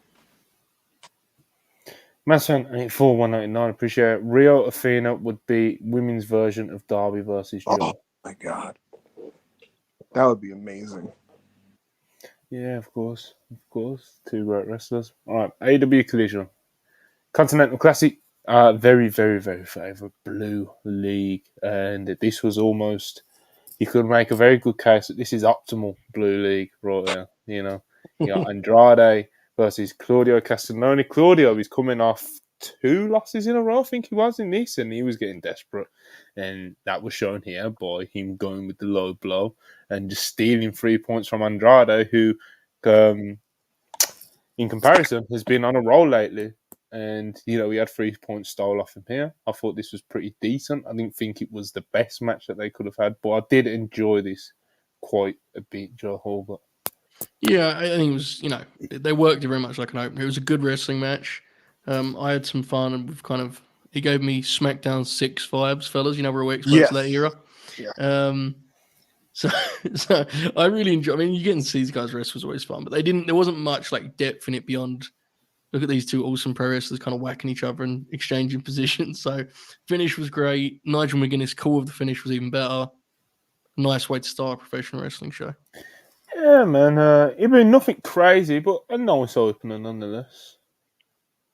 Masson 84199, appreciate it. Rio Athena would be women's version of Darby versus Joe. Oh my god, that would be amazing. Yeah, of course. Two great wrestlers. All right, AEW Collision, Continental Classic. Very, very, very favorite Blue League, and this was almost. You could make a very good case that this is optimal Blue League right there. You got Andrade versus Claudio Castagnoli. Claudio is coming off 2 losses in a row, I think he was in this, and he was getting desperate. And that was shown here by him going with the low blow and just stealing 3 points from Andrade, who, in comparison, has been on a roll lately. And, he had 3 points stole off him here. I thought this was pretty decent. I didn't think it was the best match that they could have had, but I did enjoy this quite a bit, Joe Hulbert. Yeah, I think it was, they worked it very much like an opener. It was a good wrestling match. I had some fun, and it gave me Smackdown 6 vibes, fellas. We're awake to that era. Yeah. So I really enjoy. I mean, you getting to see these guys wrestle was always fun, but there wasn't much like depth in it beyond. Look at these two awesome pro wrestlers kind of whacking each other and exchanging positions. So finish was great. Nigel McGuinness' call of the finish was even better. Nice way to start a professional wrestling show. Yeah, man. It been nothing crazy, but a nice opener nonetheless.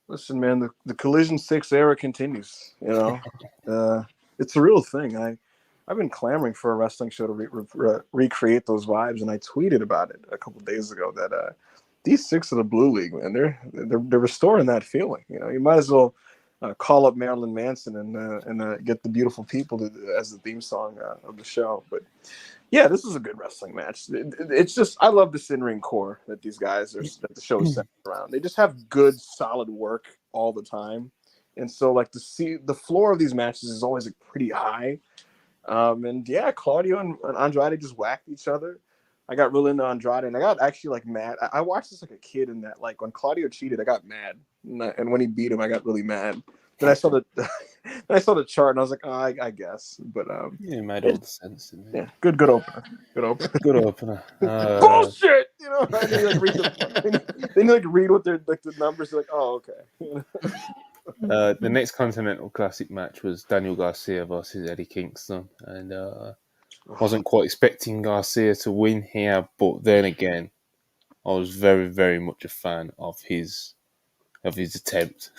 Listen, man, the Collision 6 era continues. It's a real thing. I've been clamoring for a wrestling show to recreate those vibes, and I tweeted about it a couple of days ago that these 6 of the Blue League, man, they're restoring that feeling. You might as well call up Marilyn Manson and get the Beautiful People as the theme song of the show. But Yeah, this is a good wrestling match. It's just I love this in-ring core that these guys are that the show is centered around. They just have good, solid work all the time, and so like to see the floor of these matches is always like pretty high. And yeah, Claudio and Andrade just whacked each other. I got real into Andrade, and I got actually like mad. I watched this like a kid in that like when Claudio cheated, I got mad, and when he beat him, I got really mad. Then I saw the then I saw the chart, and I was like, oh, I guess, but yeah, it made all the sense. Didn't it? yeah, good opener, good opener, Good opener. bullshit, you know. And then you like read then you like read what they're like the numbers. You're like, oh, okay. The next Continental Classic match was Daniel Garcia versus Eddie Kingston, and wasn't quite expecting Garcia to win here, but then again, I was very, very much a fan of his attempt.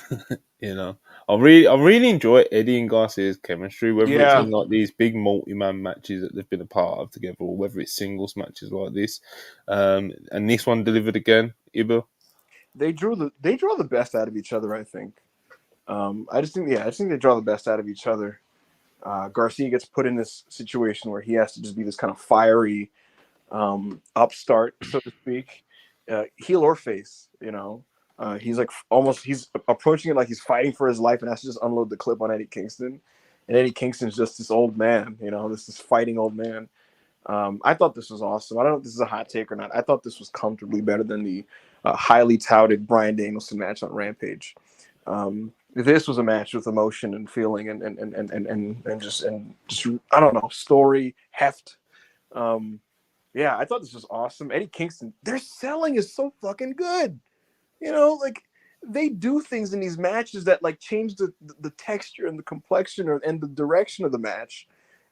You know, I really enjoy Eddie and Garcia's chemistry, whether it's in like these big multi-man matches that they've been a part of together, or whether it's singles matches like this. And this one delivered again, Ibo. They draw the best out of each other, I think. I just think they draw the best out of each other. Garcia gets put in this situation where he has to just be this kind of fiery upstart, so to speak, heel or face. You know, he's approaching it like he's fighting for his life and has to just unload the clip on Eddie Kingston. And Eddie Kingston's just this old man, you know, this fighting old man. I thought this was awesome. I don't know if this is a hot take or not. I thought this was comfortably better than the highly touted Bryan Danielson match on Rampage. This was a match with emotion and feeling and just I don't know, story heft. Yeah, I thought this was awesome. Eddie Kingston, their selling is so fucking good. You know, like they do things in these matches that like change the texture and the complexion and the direction of the match.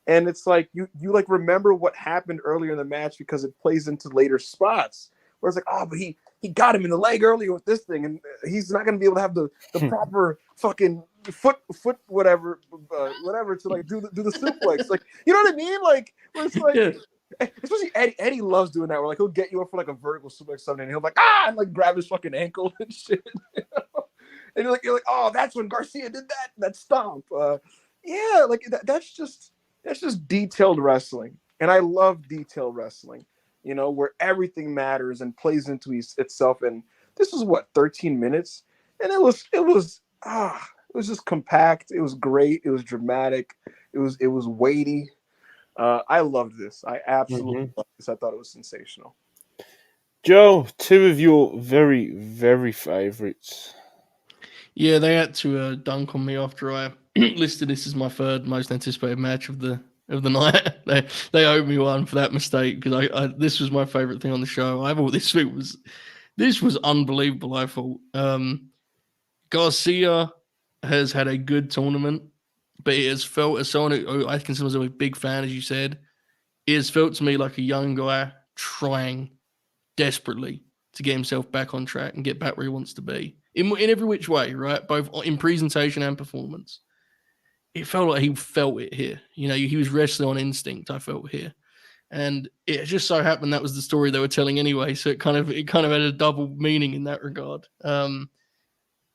And it's like you like remember what happened earlier in the match because it plays into later spots. Where it's like, oh, but he got him in the leg earlier with this thing, and he's not going to be able to have the proper fucking foot whatever to like do the suplex. Like, you know what I mean? Like, where it's like, especially Eddie loves doing that. Where like he'll get you up for like a vertical suplex something, and he'll be like and like grab his fucking ankle and shit. You know? And you're like, oh, that's when Garcia did that stomp. Yeah, like that's just detailed wrestling, and I love detailed wrestling. You know, where everything matters and plays into itself. And this was 13 minutes, and it was just compact. It was great. It was dramatic. It was weighty. I loved this. I absolutely loved this. I thought it was sensational. Joe, two of your very, very favorites. Yeah, they had to dunk on me after I listed this as my third most anticipated match of the night. They owed me one for that mistake because I this was my favorite thing on the show. I thought this was unbelievable. I thought Garcia has had a good tournament, but it has felt as someone who I consider myself a big fan, as you said. It has felt to me like a young guy trying desperately to get himself back on track and get back where he wants to be in every which way, right? Both in presentation and performance. It felt like he felt it here. You know, he was wrestling on instinct, I felt here. And it just so happened that was the story they were telling anyway. So it kind of had a double meaning in that regard.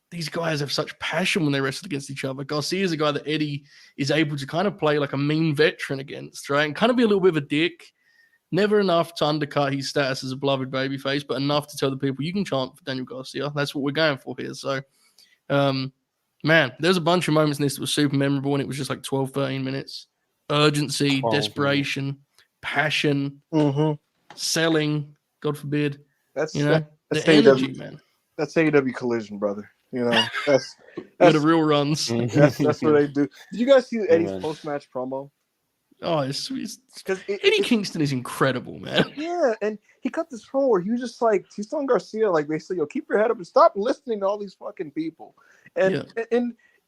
These guys have such passion when they wrestle against each other. Garcia is a guy that Eddie is able to kind of play like a mean veteran against, right? And kind of be a little bit of a dick. Never enough to undercut his status as a beloved babyface, but enough to tell the people you can chant for Daniel Garcia. That's what we're going for here. So, man, there's a bunch of moments in this that was super memorable, and it was just like 12, 13 minutes. Urgency, desperation, passion, selling, God forbid. That's the energy, man. That's AEW Collision, brother. You know, that's the real runs. That's what they do. Did you guys see Eddie's post-match promo? Oh, it's because Eddie Kingston is incredible, man. Yeah, and he cut this promo where he was just like, he's telling Garcia, like, basically, keep your head up and stop listening to all these fucking people. And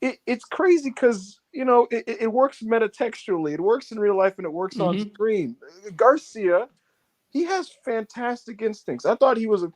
it's crazy because, you know, it works metatextually. It works in real life and it works on screen. Garcia, he has fantastic instincts. I mean, listen,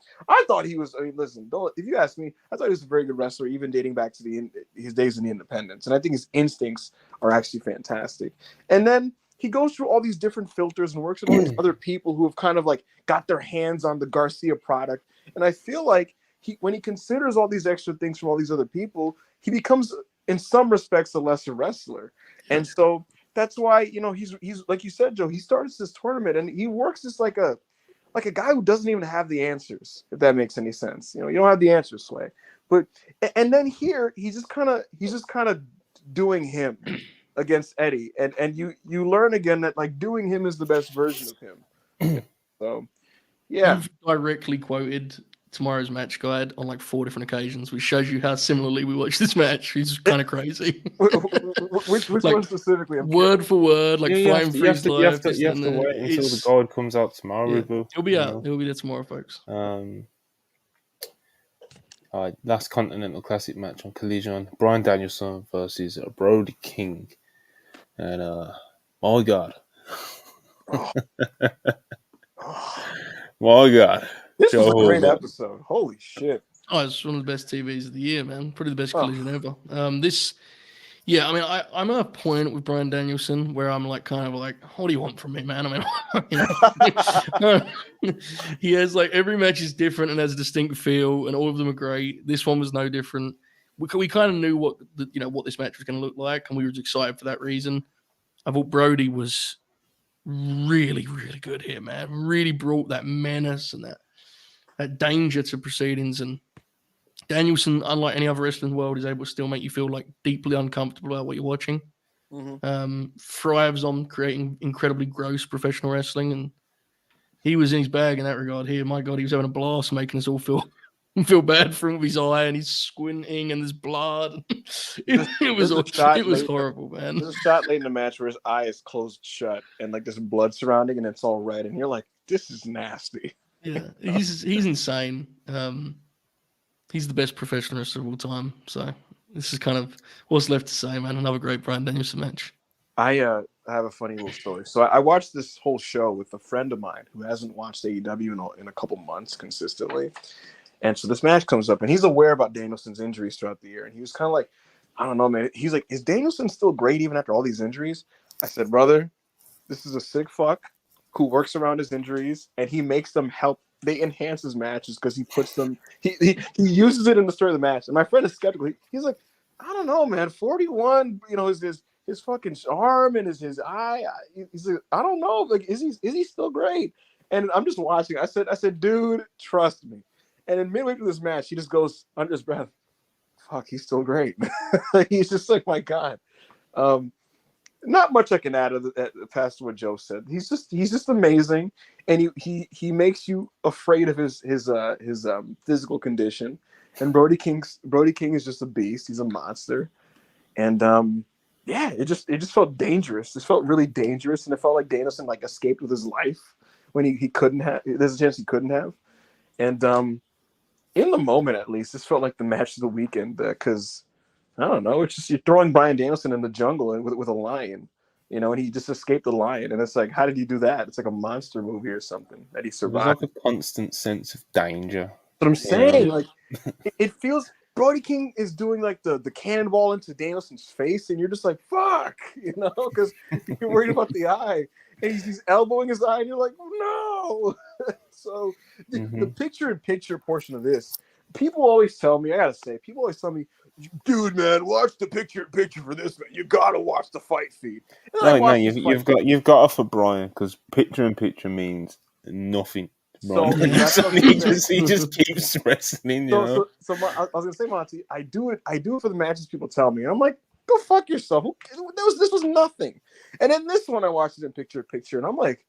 if you ask me, I thought he was a very good wrestler, even dating back to his days in the independents. And I think his instincts are actually fantastic. And then he goes through all these different filters and works with all these other people who have kind of like got their hands on the Garcia product. And I feel like when he considers all these extra things from all these other people, he becomes, in some respects, a lesser wrestler. And so that's why he's like you said, Joe. He starts this tournament and he works just like a guy who doesn't even have the answers. If that makes any sense, you don't have the answers, Sway. But and then here he's just kind of doing him against Eddie, and you learn again that like doing him is the best version of him. So yeah, you've directly quoted tomorrow's match guide on like 4 different occasions, which shows you how similarly we watched this match. It's kind of crazy. which like, one specifically? Word for word, like flying through his life. You have to wait until the guide comes out tomorrow. Yeah, it'll be out. It'll be there tomorrow, folks. Last Continental Classic match on Collision: Bryan Danielson versus Brody King, and my God, my God. This was a great episode. Holy shit. Oh, it's one of the best TVs of the year, man. Probably the best Collision ever. Yeah, I mean, I'm at a point with Bryan Danielson where I'm like, kind of like, what do you want from me, man? I mean, he has like every match is different and has a distinct feel, and all of them are great. This one was no different. We kind of knew what this match was going to look like, and we were excited for that reason. I thought Brody was really, really good here, man. Really brought that menace and that danger to proceedings. And Danielson, unlike any other wrestler in the world, is able to still make you feel like deeply uncomfortable about what you're watching. Mm-hmm. Thrives on creating incredibly gross professional wrestling, and he was in his bag in that regard here. My God, he was having a blast making us all feel bad for him with his eye, and he's squinting and there's blood. It was horrible, man. There's a shot late in the match where his eye is closed shut and like there's blood surrounding and it's all red, and you're like, this is nasty. Yeah, he's insane. He's the best professional wrestler of all time. So this is kind of what's left to say, man. Another great Bryan Danielson match. I have a funny little story. So I watched this whole show with a friend of mine who hasn't watched AEW in a couple months consistently. And so this match comes up, and he's aware about Danielson's injuries throughout the year. And he was kind of like, I don't know, man. He's like, is Danielson still great even after all these injuries? I said, brother, this is a sick fuck who works around his injuries, and he makes them help. They enhance his matches because he puts them. He uses it in the story of the match. And my friend is skeptical. He's like, I don't know, man. 41, his fucking arm and his eye. He's like, I don't know. Like, is he still great? And I'm just watching. I said, dude, trust me. And then midway through this match, he just goes under his breath, fuck, he's still great. He's just like, my God. Not much I can add past what Joe said. He's just amazing, and he makes you afraid of his physical condition. And Brody King is just a beast. He's a monster, and it just felt dangerous. It felt really dangerous, and it felt like Danielson like escaped with his life when he couldn't have. There's a chance he couldn't have, and in the moment at least, this felt like the match of the weekend because. I don't know. It's just you're throwing Bryan Danielson in the jungle with a lion, and he just escaped the lion. And it's like, how did he do that? It's like a monster movie or something that he survived. There's like a constant sense of danger. But I'm saying, like, it feels Brody King is doing like the cannonball into Danielson's face, and you're just like, fuck, because you're worried about the eye, and he's elbowing his eye, and you're like, no. So the picture-in-picture portion of this, people always tell me, dude, man, watch the picture-in-picture for this, man. You gotta watch the fight feed. No, you've got to for Brian because picture-in-picture means nothing. So he just keeps wrestling. I was gonna say, Monty, I do it for the matches people tell me, and I'm like, go fuck yourself. This was nothing. And then this one, I watched it in picture-in-picture, and I'm like,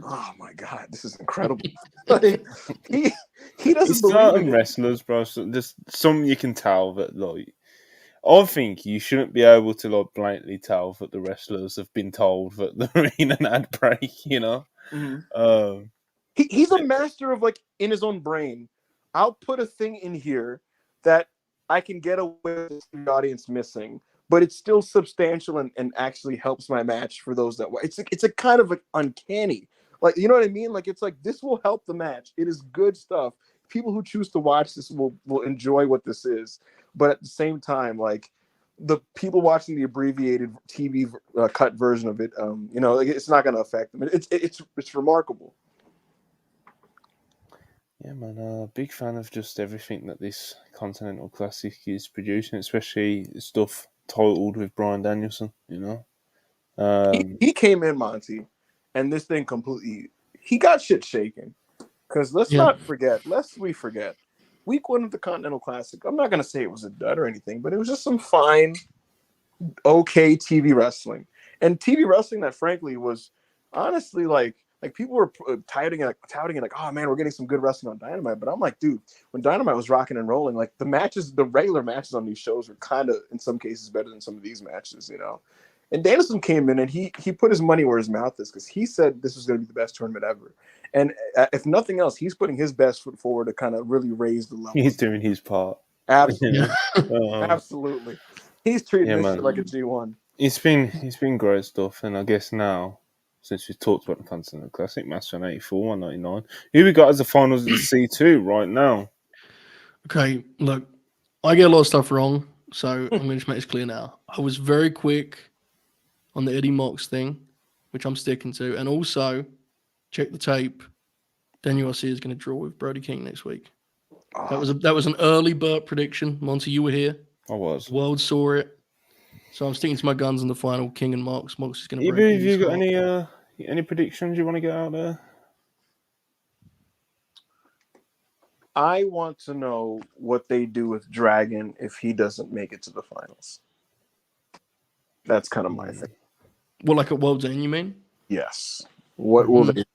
oh my God, this is incredible. Like, he doesn't believe in wrestlers, bro. So there's some you can tell that, like, I think you shouldn't be able to like blatantly tell that the wrestlers have been told that they're in an ad break. Mm-hmm. He's a master of like in his own brain. I'll put a thing in here that I can get away with the audience missing, but it's still substantial and actually helps my match for those that it's a kind of like uncanny. Like, you know what I mean? Like, it's like, this will help the match. It is good stuff. People who choose to watch this will enjoy what this is. But at the same time, like, the people watching the abbreviated TV cut version of it, like, it's not going to affect them. It's remarkable. Yeah, man. Big fan of just everything that this Continental Classic is producing, especially stuff titled with Bryan Danielson, He came in, Monty, and this thing completely. He got shit shaken. Because let's not forget, lest we forget, week 1 of the Continental Classic. I'm not gonna say it was a dud or anything, but it was just some fine, okay TV wrestling, and TV wrestling that frankly was honestly like people were touting it like, oh man, we're getting some good wrestling on Dynamite. But I'm like, dude, when Dynamite was rocking and rolling, like the regular matches on these shows were kind of in some cases better than some of these matches, you know. And Danielson came in and he put his money where his mouth is, because he said this was going to be the best tournament ever. And if nothing else, he's putting his best foot forward to kind of really raise the level. He's doing his part. Absolutely. Absolutely. He's treating this shit like a G1. It's been great stuff. And I guess now, since we talked about the Continental Classic, match on 84, 199, who we got as the finals of the C2 right now? Okay, look, I get a lot of stuff wrong, so I'm going to just make this clear now. I was very quick on the Eddie Mox thing, which I'm sticking to, and also check the tape. Daniel Garcia is going to draw with Brody King next week. That was an early Burt prediction. Monty, you were here. I was. The world saw it. So I'm sticking to my guns in the final. King and Mox. Mox is going to break. Have you got any predictions you want to get out there? I want to know what they do with Dragon if he doesn't make it to the finals. That's kind of my thing. Well, like at World's End, you mean? Yes. What will they?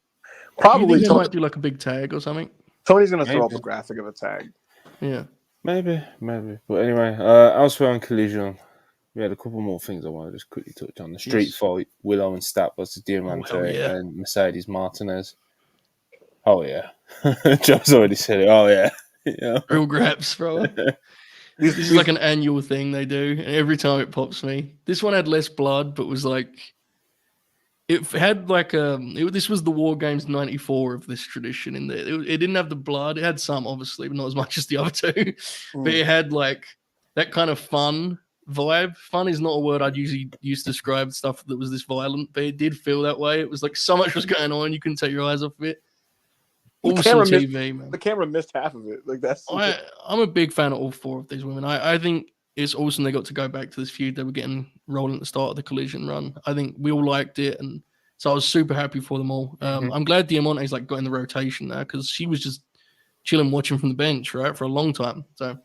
Probably they might do like a big tag or something. Tony's going to throw up a graphic of a tag. Yeah. Maybe. But anyway, elsewhere on Collision, we had a couple more things I want to just quickly touch on. The street fight, Willow and Stat versus Diamante and Mercedes Martinez. Oh, yeah. Joe's already said it. Oh, yeah. Yeah. Real graps, bro. This is like an annual thing they do, and every time it pops me. This one had less blood, but was like... It had like this was the War Games 94 of this tradition in there. It didn't have the blood. It had some, obviously, but not as much as the other two. But it had like that kind of fun vibe. Fun is not a word I'd usually use to describe stuff that was this violent, but it did feel that way. It was like so much was going on, you couldn't take your eyes off of it. Awesome TV, man. The camera missed half of it. Like I'm a big fan of all 4 of these women. I think it's awesome they got to go back to this feud they were getting rolling at the start of the Collision run. I think we all liked it, and so I was super happy for them all. I'm glad Diamante's like got in the rotation now, because she was just chilling watching from the bench, right, for a long time. So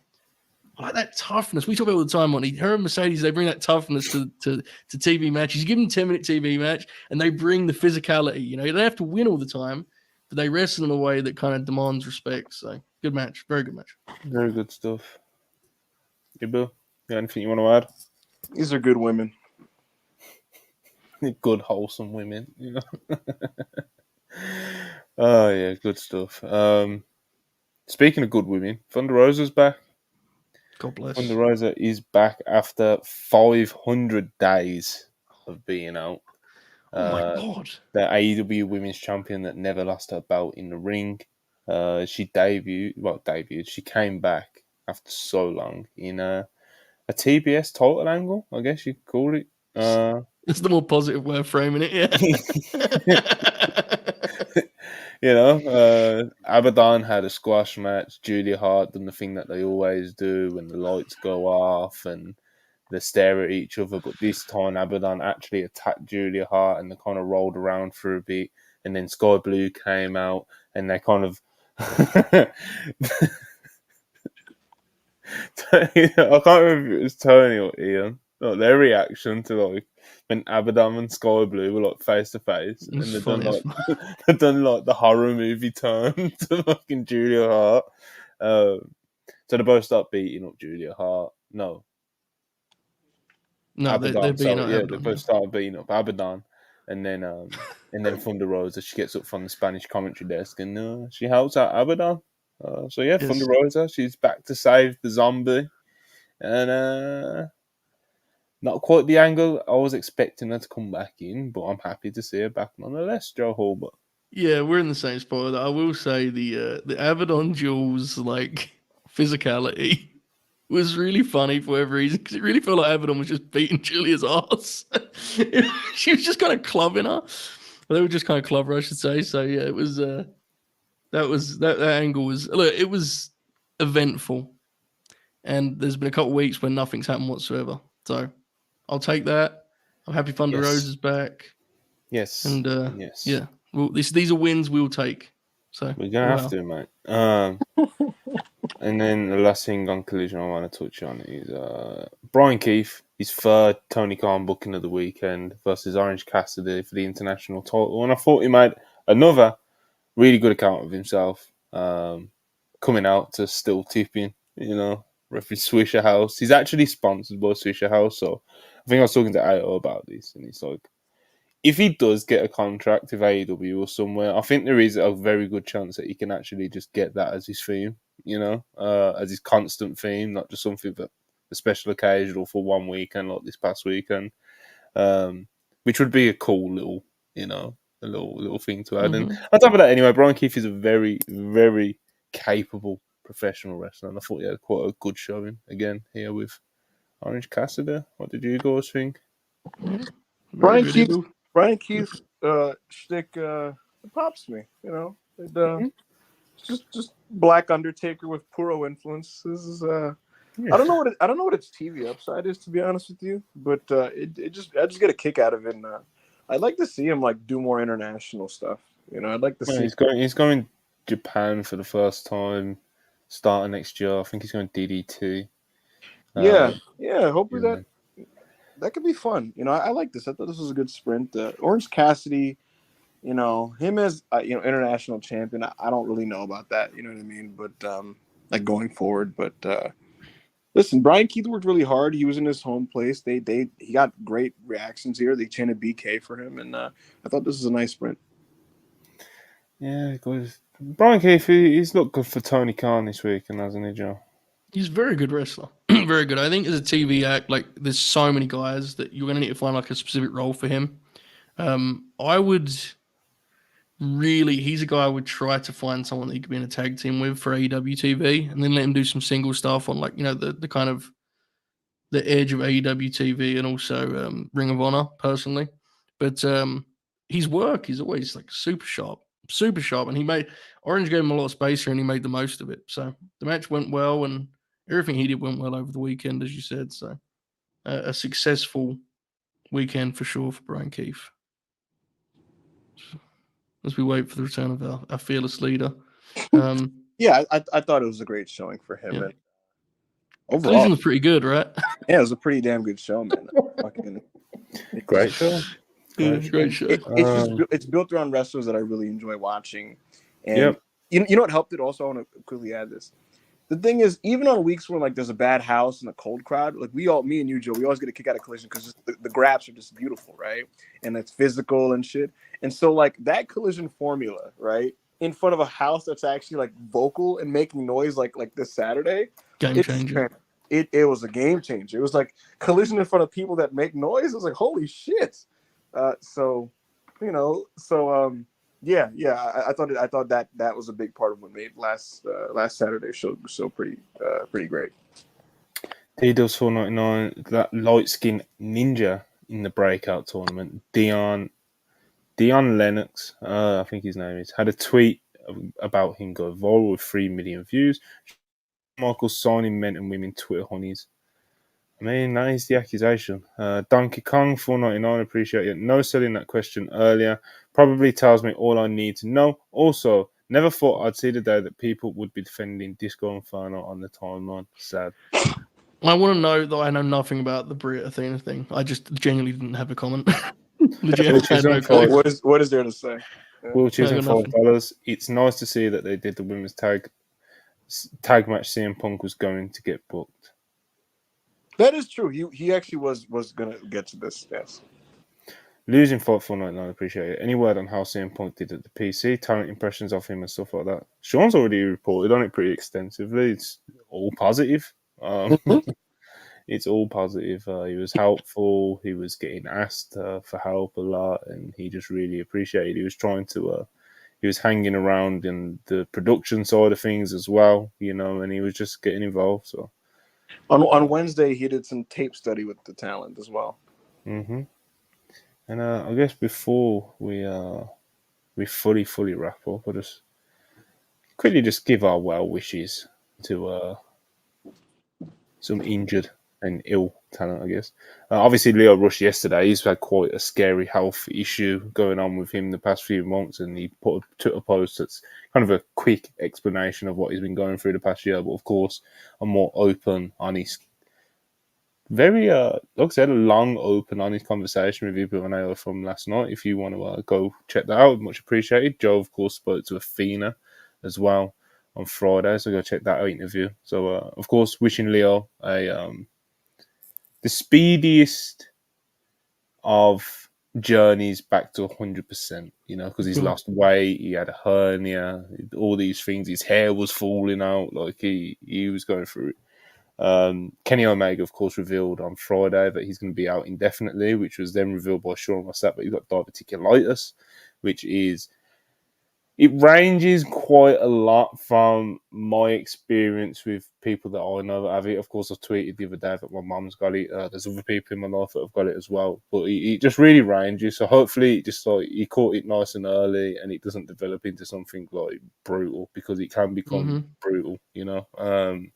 I like that toughness. We talk about it all the time, Monty. Her and Mercedes, they bring that toughness to TV matches. You give them a 10-minute TV match, and they bring the physicality. You know, they don't have to win all the time, but they wrestle in a way that kind of demands respect. So good match, very good match. Very good stuff. Hey, Bill, you got anything you want to add? These are good women. Good, wholesome women, you know. Oh, yeah, good stuff. Speaking of good women, Thunder Rosa's back. God bless. Thunder Rosa is back after 500 days of being out. Oh, my God. The AEW Women's Champion that never lost her belt in the ring. She debuted. She came back after so long in a TBS title angle, I guess you could call it. It's the more positive way of framing it, yeah. You know, Abaddon had a squash match. Julia Hart done the thing that they always do when the lights go off and they stare at each other. But this time, Abaddon actually attacked Julia Hart and they kind of rolled around for a bit. And then Sky Blue came out and they kind of... I can't remember if it was Tony or Ian. Like, their reaction to like when Abaddon and Sky Blue were like face to face, and they've done like the horror movie turn to fucking Julia Hart. So they both start beating up Julia Hart. No, they're beating up Abaddon. They both started beating up Abaddon, and then Thunder Rosa, she gets up from the Spanish commentary desk and she helps out Abaddon. Thunder Rosa, she's back to save the zombie, and not quite the angle I was expecting her to come back in, but I'm happy to see her back nonetheless, Joe Hulbert. Yeah, we're in the same spot. I will say the Abaddon Jules like physicality was really funny for whatever reason, because it really felt like Abaddon was just beating Julia's ass. She was just kind of clubbing her. They were just kind of club her, I should say. So yeah, it was that angle was, look, it was eventful, and there's been a couple of weeks where nothing's happened whatsoever. So I'll take that. I'm happy Thunder Rose is back. Yes. And yes. Yeah. Well, these are wins we'll take. So we're gonna have to, mate. And then the last thing on Collision I want to touch on is Brian Keith, his third Tony Khan booking of the weekend versus Orange Cassidy for the international title. And I thought he made another really good account of himself, coming out to still tipping, referee Swisher House. He's actually sponsored by Swisher House, so I think I was talking to Ayo about this, and he's like, if he does get a contract with AEW or somewhere, I think there is a very good chance that he can actually just get that as his theme, as his constant theme, not just something for a special occasion or for one weekend like this past weekend, which would be a cool little, a little thing to add. And on top of that, anyway, Brian Keith is a very, very capable professional wrestler, and I thought he had quite a good showing again here with Orange Cassidy. What did you guys think? Brian Keith's shtick pops me. Just Black Undertaker with Puro influences. I don't know what its TV upside is, to be honest with you, but I just get a kick out of it. And, I'd like to see him like do more international stuff. I'd like to see. He's going Japan for the first time starting next year. I think he's going DDT. Yeah. Hopefully that could be fun. I like this. I thought this was a good sprint. Orange Cassidy, him as international champion. I don't really know about that. You know what I mean? But like going forward. But listen, Brian Keith worked really hard. He was in his home place. He got great reactions here. They chanted BK for him, and I thought this was a nice sprint. Yeah, because Brian Keith, he's looked good for Tony Khan this weekend, hasn't he, Joe? He's a very good wrestler. Very good. I think as a TV act, like there's so many guys that you're going to need to find like a specific role for him. I would really, he's a guy I would try to find someone that he could be in a tag team with for AEW TV, and then let him do some single stuff on like, the kind of the edge of AEW TV and also Ring of Honor personally. But his work is always like super sharp. And Orange gave him a lot of space here, and he made the most of it. So the match went well, and everything he did went well over the weekend, as you said. So a successful weekend for sure for Brian Keith. As we wait for the return of our fearless leader. Yeah, I thought it was a great showing for him. Yeah. And overall, Collision was pretty good, right? Yeah, it was a pretty damn good show, man. Great show. Great show. It's built around wrestlers that I really enjoy watching. And you know what helped it also? I want to quickly add this. The thing is, even on weeks when like there's a bad house and a cold crowd, like me and you, Joe, we always get a kick out of Collision because the graps are just beautiful, right? And it's physical and shit. And so like that Collision formula, right, in front of a house that's actually like vocal and making noise, like this Saturday, game changer. It was a game changer. It was like Collision in front of people that make noise. It was like holy shit. Yeah. I thought that was a big part of what made last Saturday's show so pretty great. T-Dubs 499, that light skinned ninja in the breakout tournament, Dion Lennox, I think his name is, had a tweet about him go viral with 3 million views. Michael signing men and women Twitter honeys. I mean, that is the accusation. Donkey Kong 499, appreciate it. No selling that question earlier. Probably tells me all I need to know. Also, never thought I'd see the day that people would be defending Disco Inferno on the timeline. Sad. I want to know that I know nothing about the Brie Athena thing. I just genuinely didn't have a comment. What is there to say? Wheelchairs and $5. It's nice to see that they did the women's tag match. CM Punk was going to get booked. That is true. He actually was going to get to this. Yes. Losing Fight 499, appreciate it. Any word on how CM Punk did at the PC? Talent impressions of him and stuff like that. Sean's already reported on it pretty extensively. It's all positive. It's all positive. He was helpful. He was getting asked for help a lot, and he just really appreciated. He was trying to. He was hanging around in the production side of things as well, and he was just getting involved. So on Wednesday, he did some tape study with the talent as well. Mm-hmm. And I guess before we fully wrap up, I'll just quickly give our well wishes to some injured and ill talent, I guess. Obviously, Leo Rush yesterday, he's had quite a scary health issue going on with him the past few months, and he put a Twitter post that's kind of a quick explanation of what he's been going through the past year, but of course, a more open, honest, very, like I said, a long, open, honest conversation with Ibu and Ayo from last night. If you want to go check that out, much appreciated. Joe, of course, spoke to Athena as well on Friday, so go check that out interview. So, of course, wishing Leo the speediest of journeys back to 100%, because he's lost weight, he had a hernia, all these things, his hair was falling out, like he was going through it. Kenny Omega, of course, revealed on Friday that he's going to be out indefinitely, which was then revealed by Sean Ross Sapp, but he's got diverticulitis, which is, it ranges quite a lot from my experience with people that I know that have it. Of course, I tweeted the other day that my mum's got it. There's other people in my life that have got it as well. But it just really ranges. So hopefully, just like he caught it nice and early, and it doesn't develop into something like brutal, because it can become brutal, And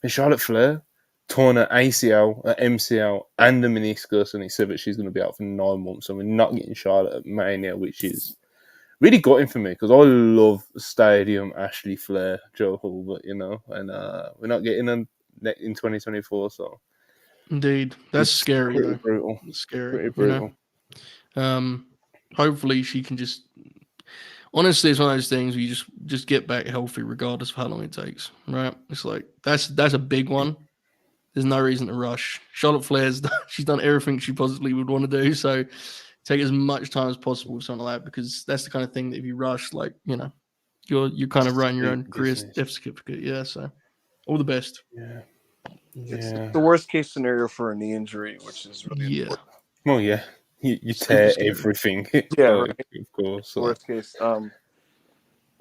Charlotte Flair torn her ACL, her MCL, and the meniscus, and he said that she's going to be out for 9 months. So we're not getting Charlotte at Mania, which is really got him for me, because I love Stadium Ashley Flair, Joe Hulbert, and we're not getting them in 2024. So indeed, that's scary. Pretty brutal. It's scary. Pretty brutal. Hopefully she can just. Honestly, it's one of those things where you just get back healthy regardless of how long it takes. Right? It's like that's a big one. There's no reason to rush. Charlotte Flair's she's done everything she possibly would want to do. So take as much time as possible with something like that, because that's the kind of thing that if you rush, like, you're kind of running your own career death certificate. Yeah. So all the best. Yeah. It's the worst case scenario for a knee injury, which is really important. Well, yeah. You tear everything. Yeah, right. Of course. Worst case. I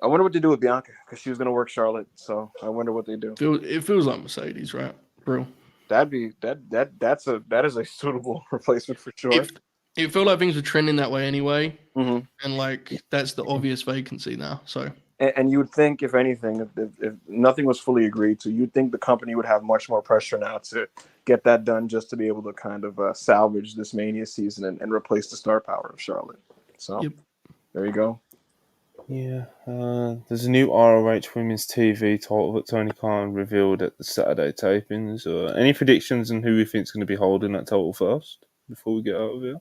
wonder what they do with Bianca, because she was going to work Charlotte. So I wonder what they do. It feels like Mercedes, right, bro? That is a suitable replacement for sure. It felt like things were trending that way anyway, and like that's the obvious vacancy now. So, and you would think, if anything, if nothing was fully agreed to, you'd think the company would have much more pressure now to get that done, just to be able to kind of salvage this Mania season and replace the star power of Charlotte. So, There you go. Yeah, there's a new ROH Women's TV title that Tony Khan revealed at the Saturday tapings. Any predictions on who we think is going to be holding that title first before we get out of here?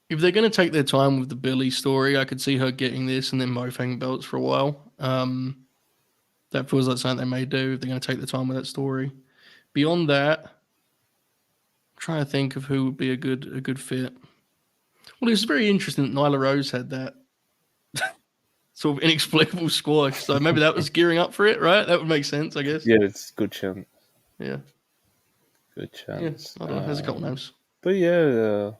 If they're going to take their time with the Billy story, I could see her getting this and then both hanging belts for a while. That feels like something they may do if they're going to take the time with that story. Beyond that, I'm trying to think of who would be a good fit. Well, it's very interesting that Nyla Rose had that sort of inexplicable squash. So maybe that was gearing up for it, right? That would make sense, I guess. Yeah, it's a good chance. Yeah. Good chance. Yeah, I don't know. There's a couple names. But yeah,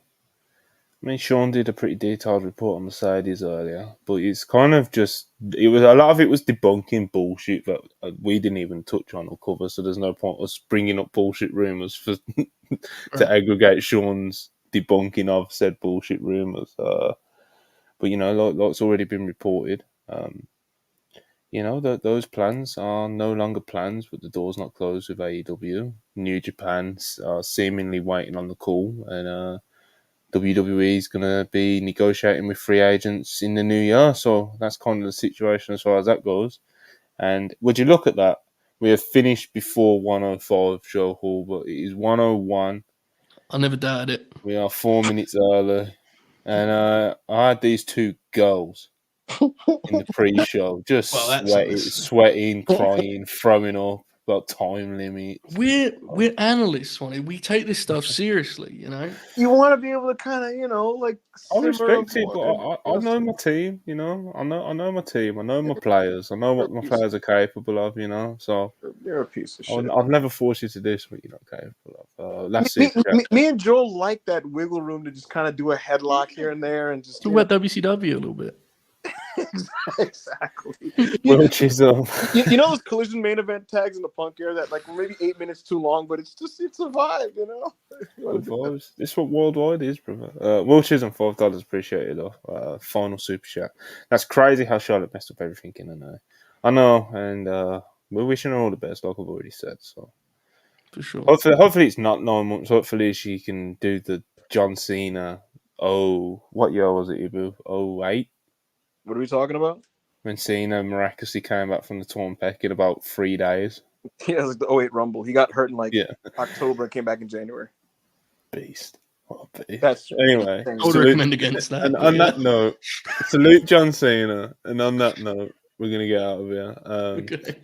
I mean, Sean did a pretty detailed report on Mercedes earlier, but it's kind of a lot of it was debunking bullshit that we didn't even touch on or cover, so there's no point us bringing up bullshit rumours to aggregate Sean's debunking of said bullshit rumours. But, like's already been reported, those plans are no longer plans, but the door's not closed with AEW. New Japan's seemingly waiting on the call, and WWE is going to be negotiating with free agents in the new year. So that's kind of the situation as far as that goes. And would you look at that? We have finished before 105, Joe Hall, but it is 101. I never doubted it. We are 4 minutes early. And I had these two girls in the pre-show, just sweating, crying, throwing up about time limits. We're analysts, Swanee. We take this stuff seriously, You want to be able to kind of, like. I respect it, but I know my team. I know my team. I know my players. I know what my players are capable of. So you're a piece of shit. I'll never force you to do something you're not capable of. That's it. Me and Joel like that wiggle room to just kind of do a headlock here and there and just talk about WCW a little bit. Exactly. Will Chisholm. Those collision main event tags in the Punk era that were maybe 8 minutes too long, but it's a vibe, Vibes. This is what worldwide is, brother. Will Chisholm, $5 appreciated off. Final super chat. That's crazy how Charlotte messed up everything in an I know, and we're wishing her all the best, like I've already said. So For sure. Hopefully it's not 9 months. Hopefully she can do the John Cena. Oh, what year was it, Ibu? 08? What are we talking about? When Cena miraculously came back from the torn pec in about 3 days. Yeah, it's like the 08 Rumble. He got hurt in October and came back in January. Beast. What a beast. That's anyway. I would recommend against that. And on that note, salute John Cena. And on that note, we're going to get out of here. Okay.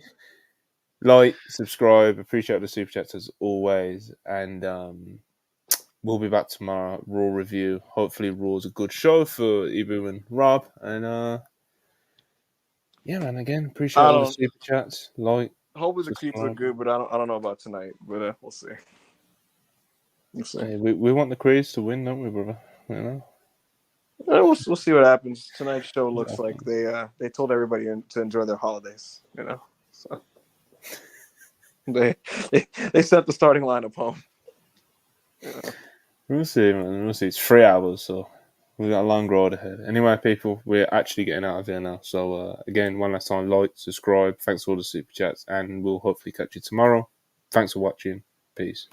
Like, subscribe, appreciate the super chats as always. And we'll be back tomorrow. Raw review. Hopefully, Raw's a good show for Ibu and Rob. And yeah, man, again, appreciate all the super chats. Like, hopefully the Creeds look good, but I don't know about tonight. But we'll see. Hey, we want the Creeds to win, don't we, brother? You know? We'll see what happens. Tonight's show looks like they told everybody to enjoy their holidays. You know, so they sent the starting lineup home. Yeah. We'll see, man. We'll see. It's 3 hours, so we've got a long road ahead. Anyway, people, we're actually getting out of here now. So again, one last time, like, subscribe. Thanks for all the super chats, and we'll hopefully catch you tomorrow. Thanks for watching. Peace.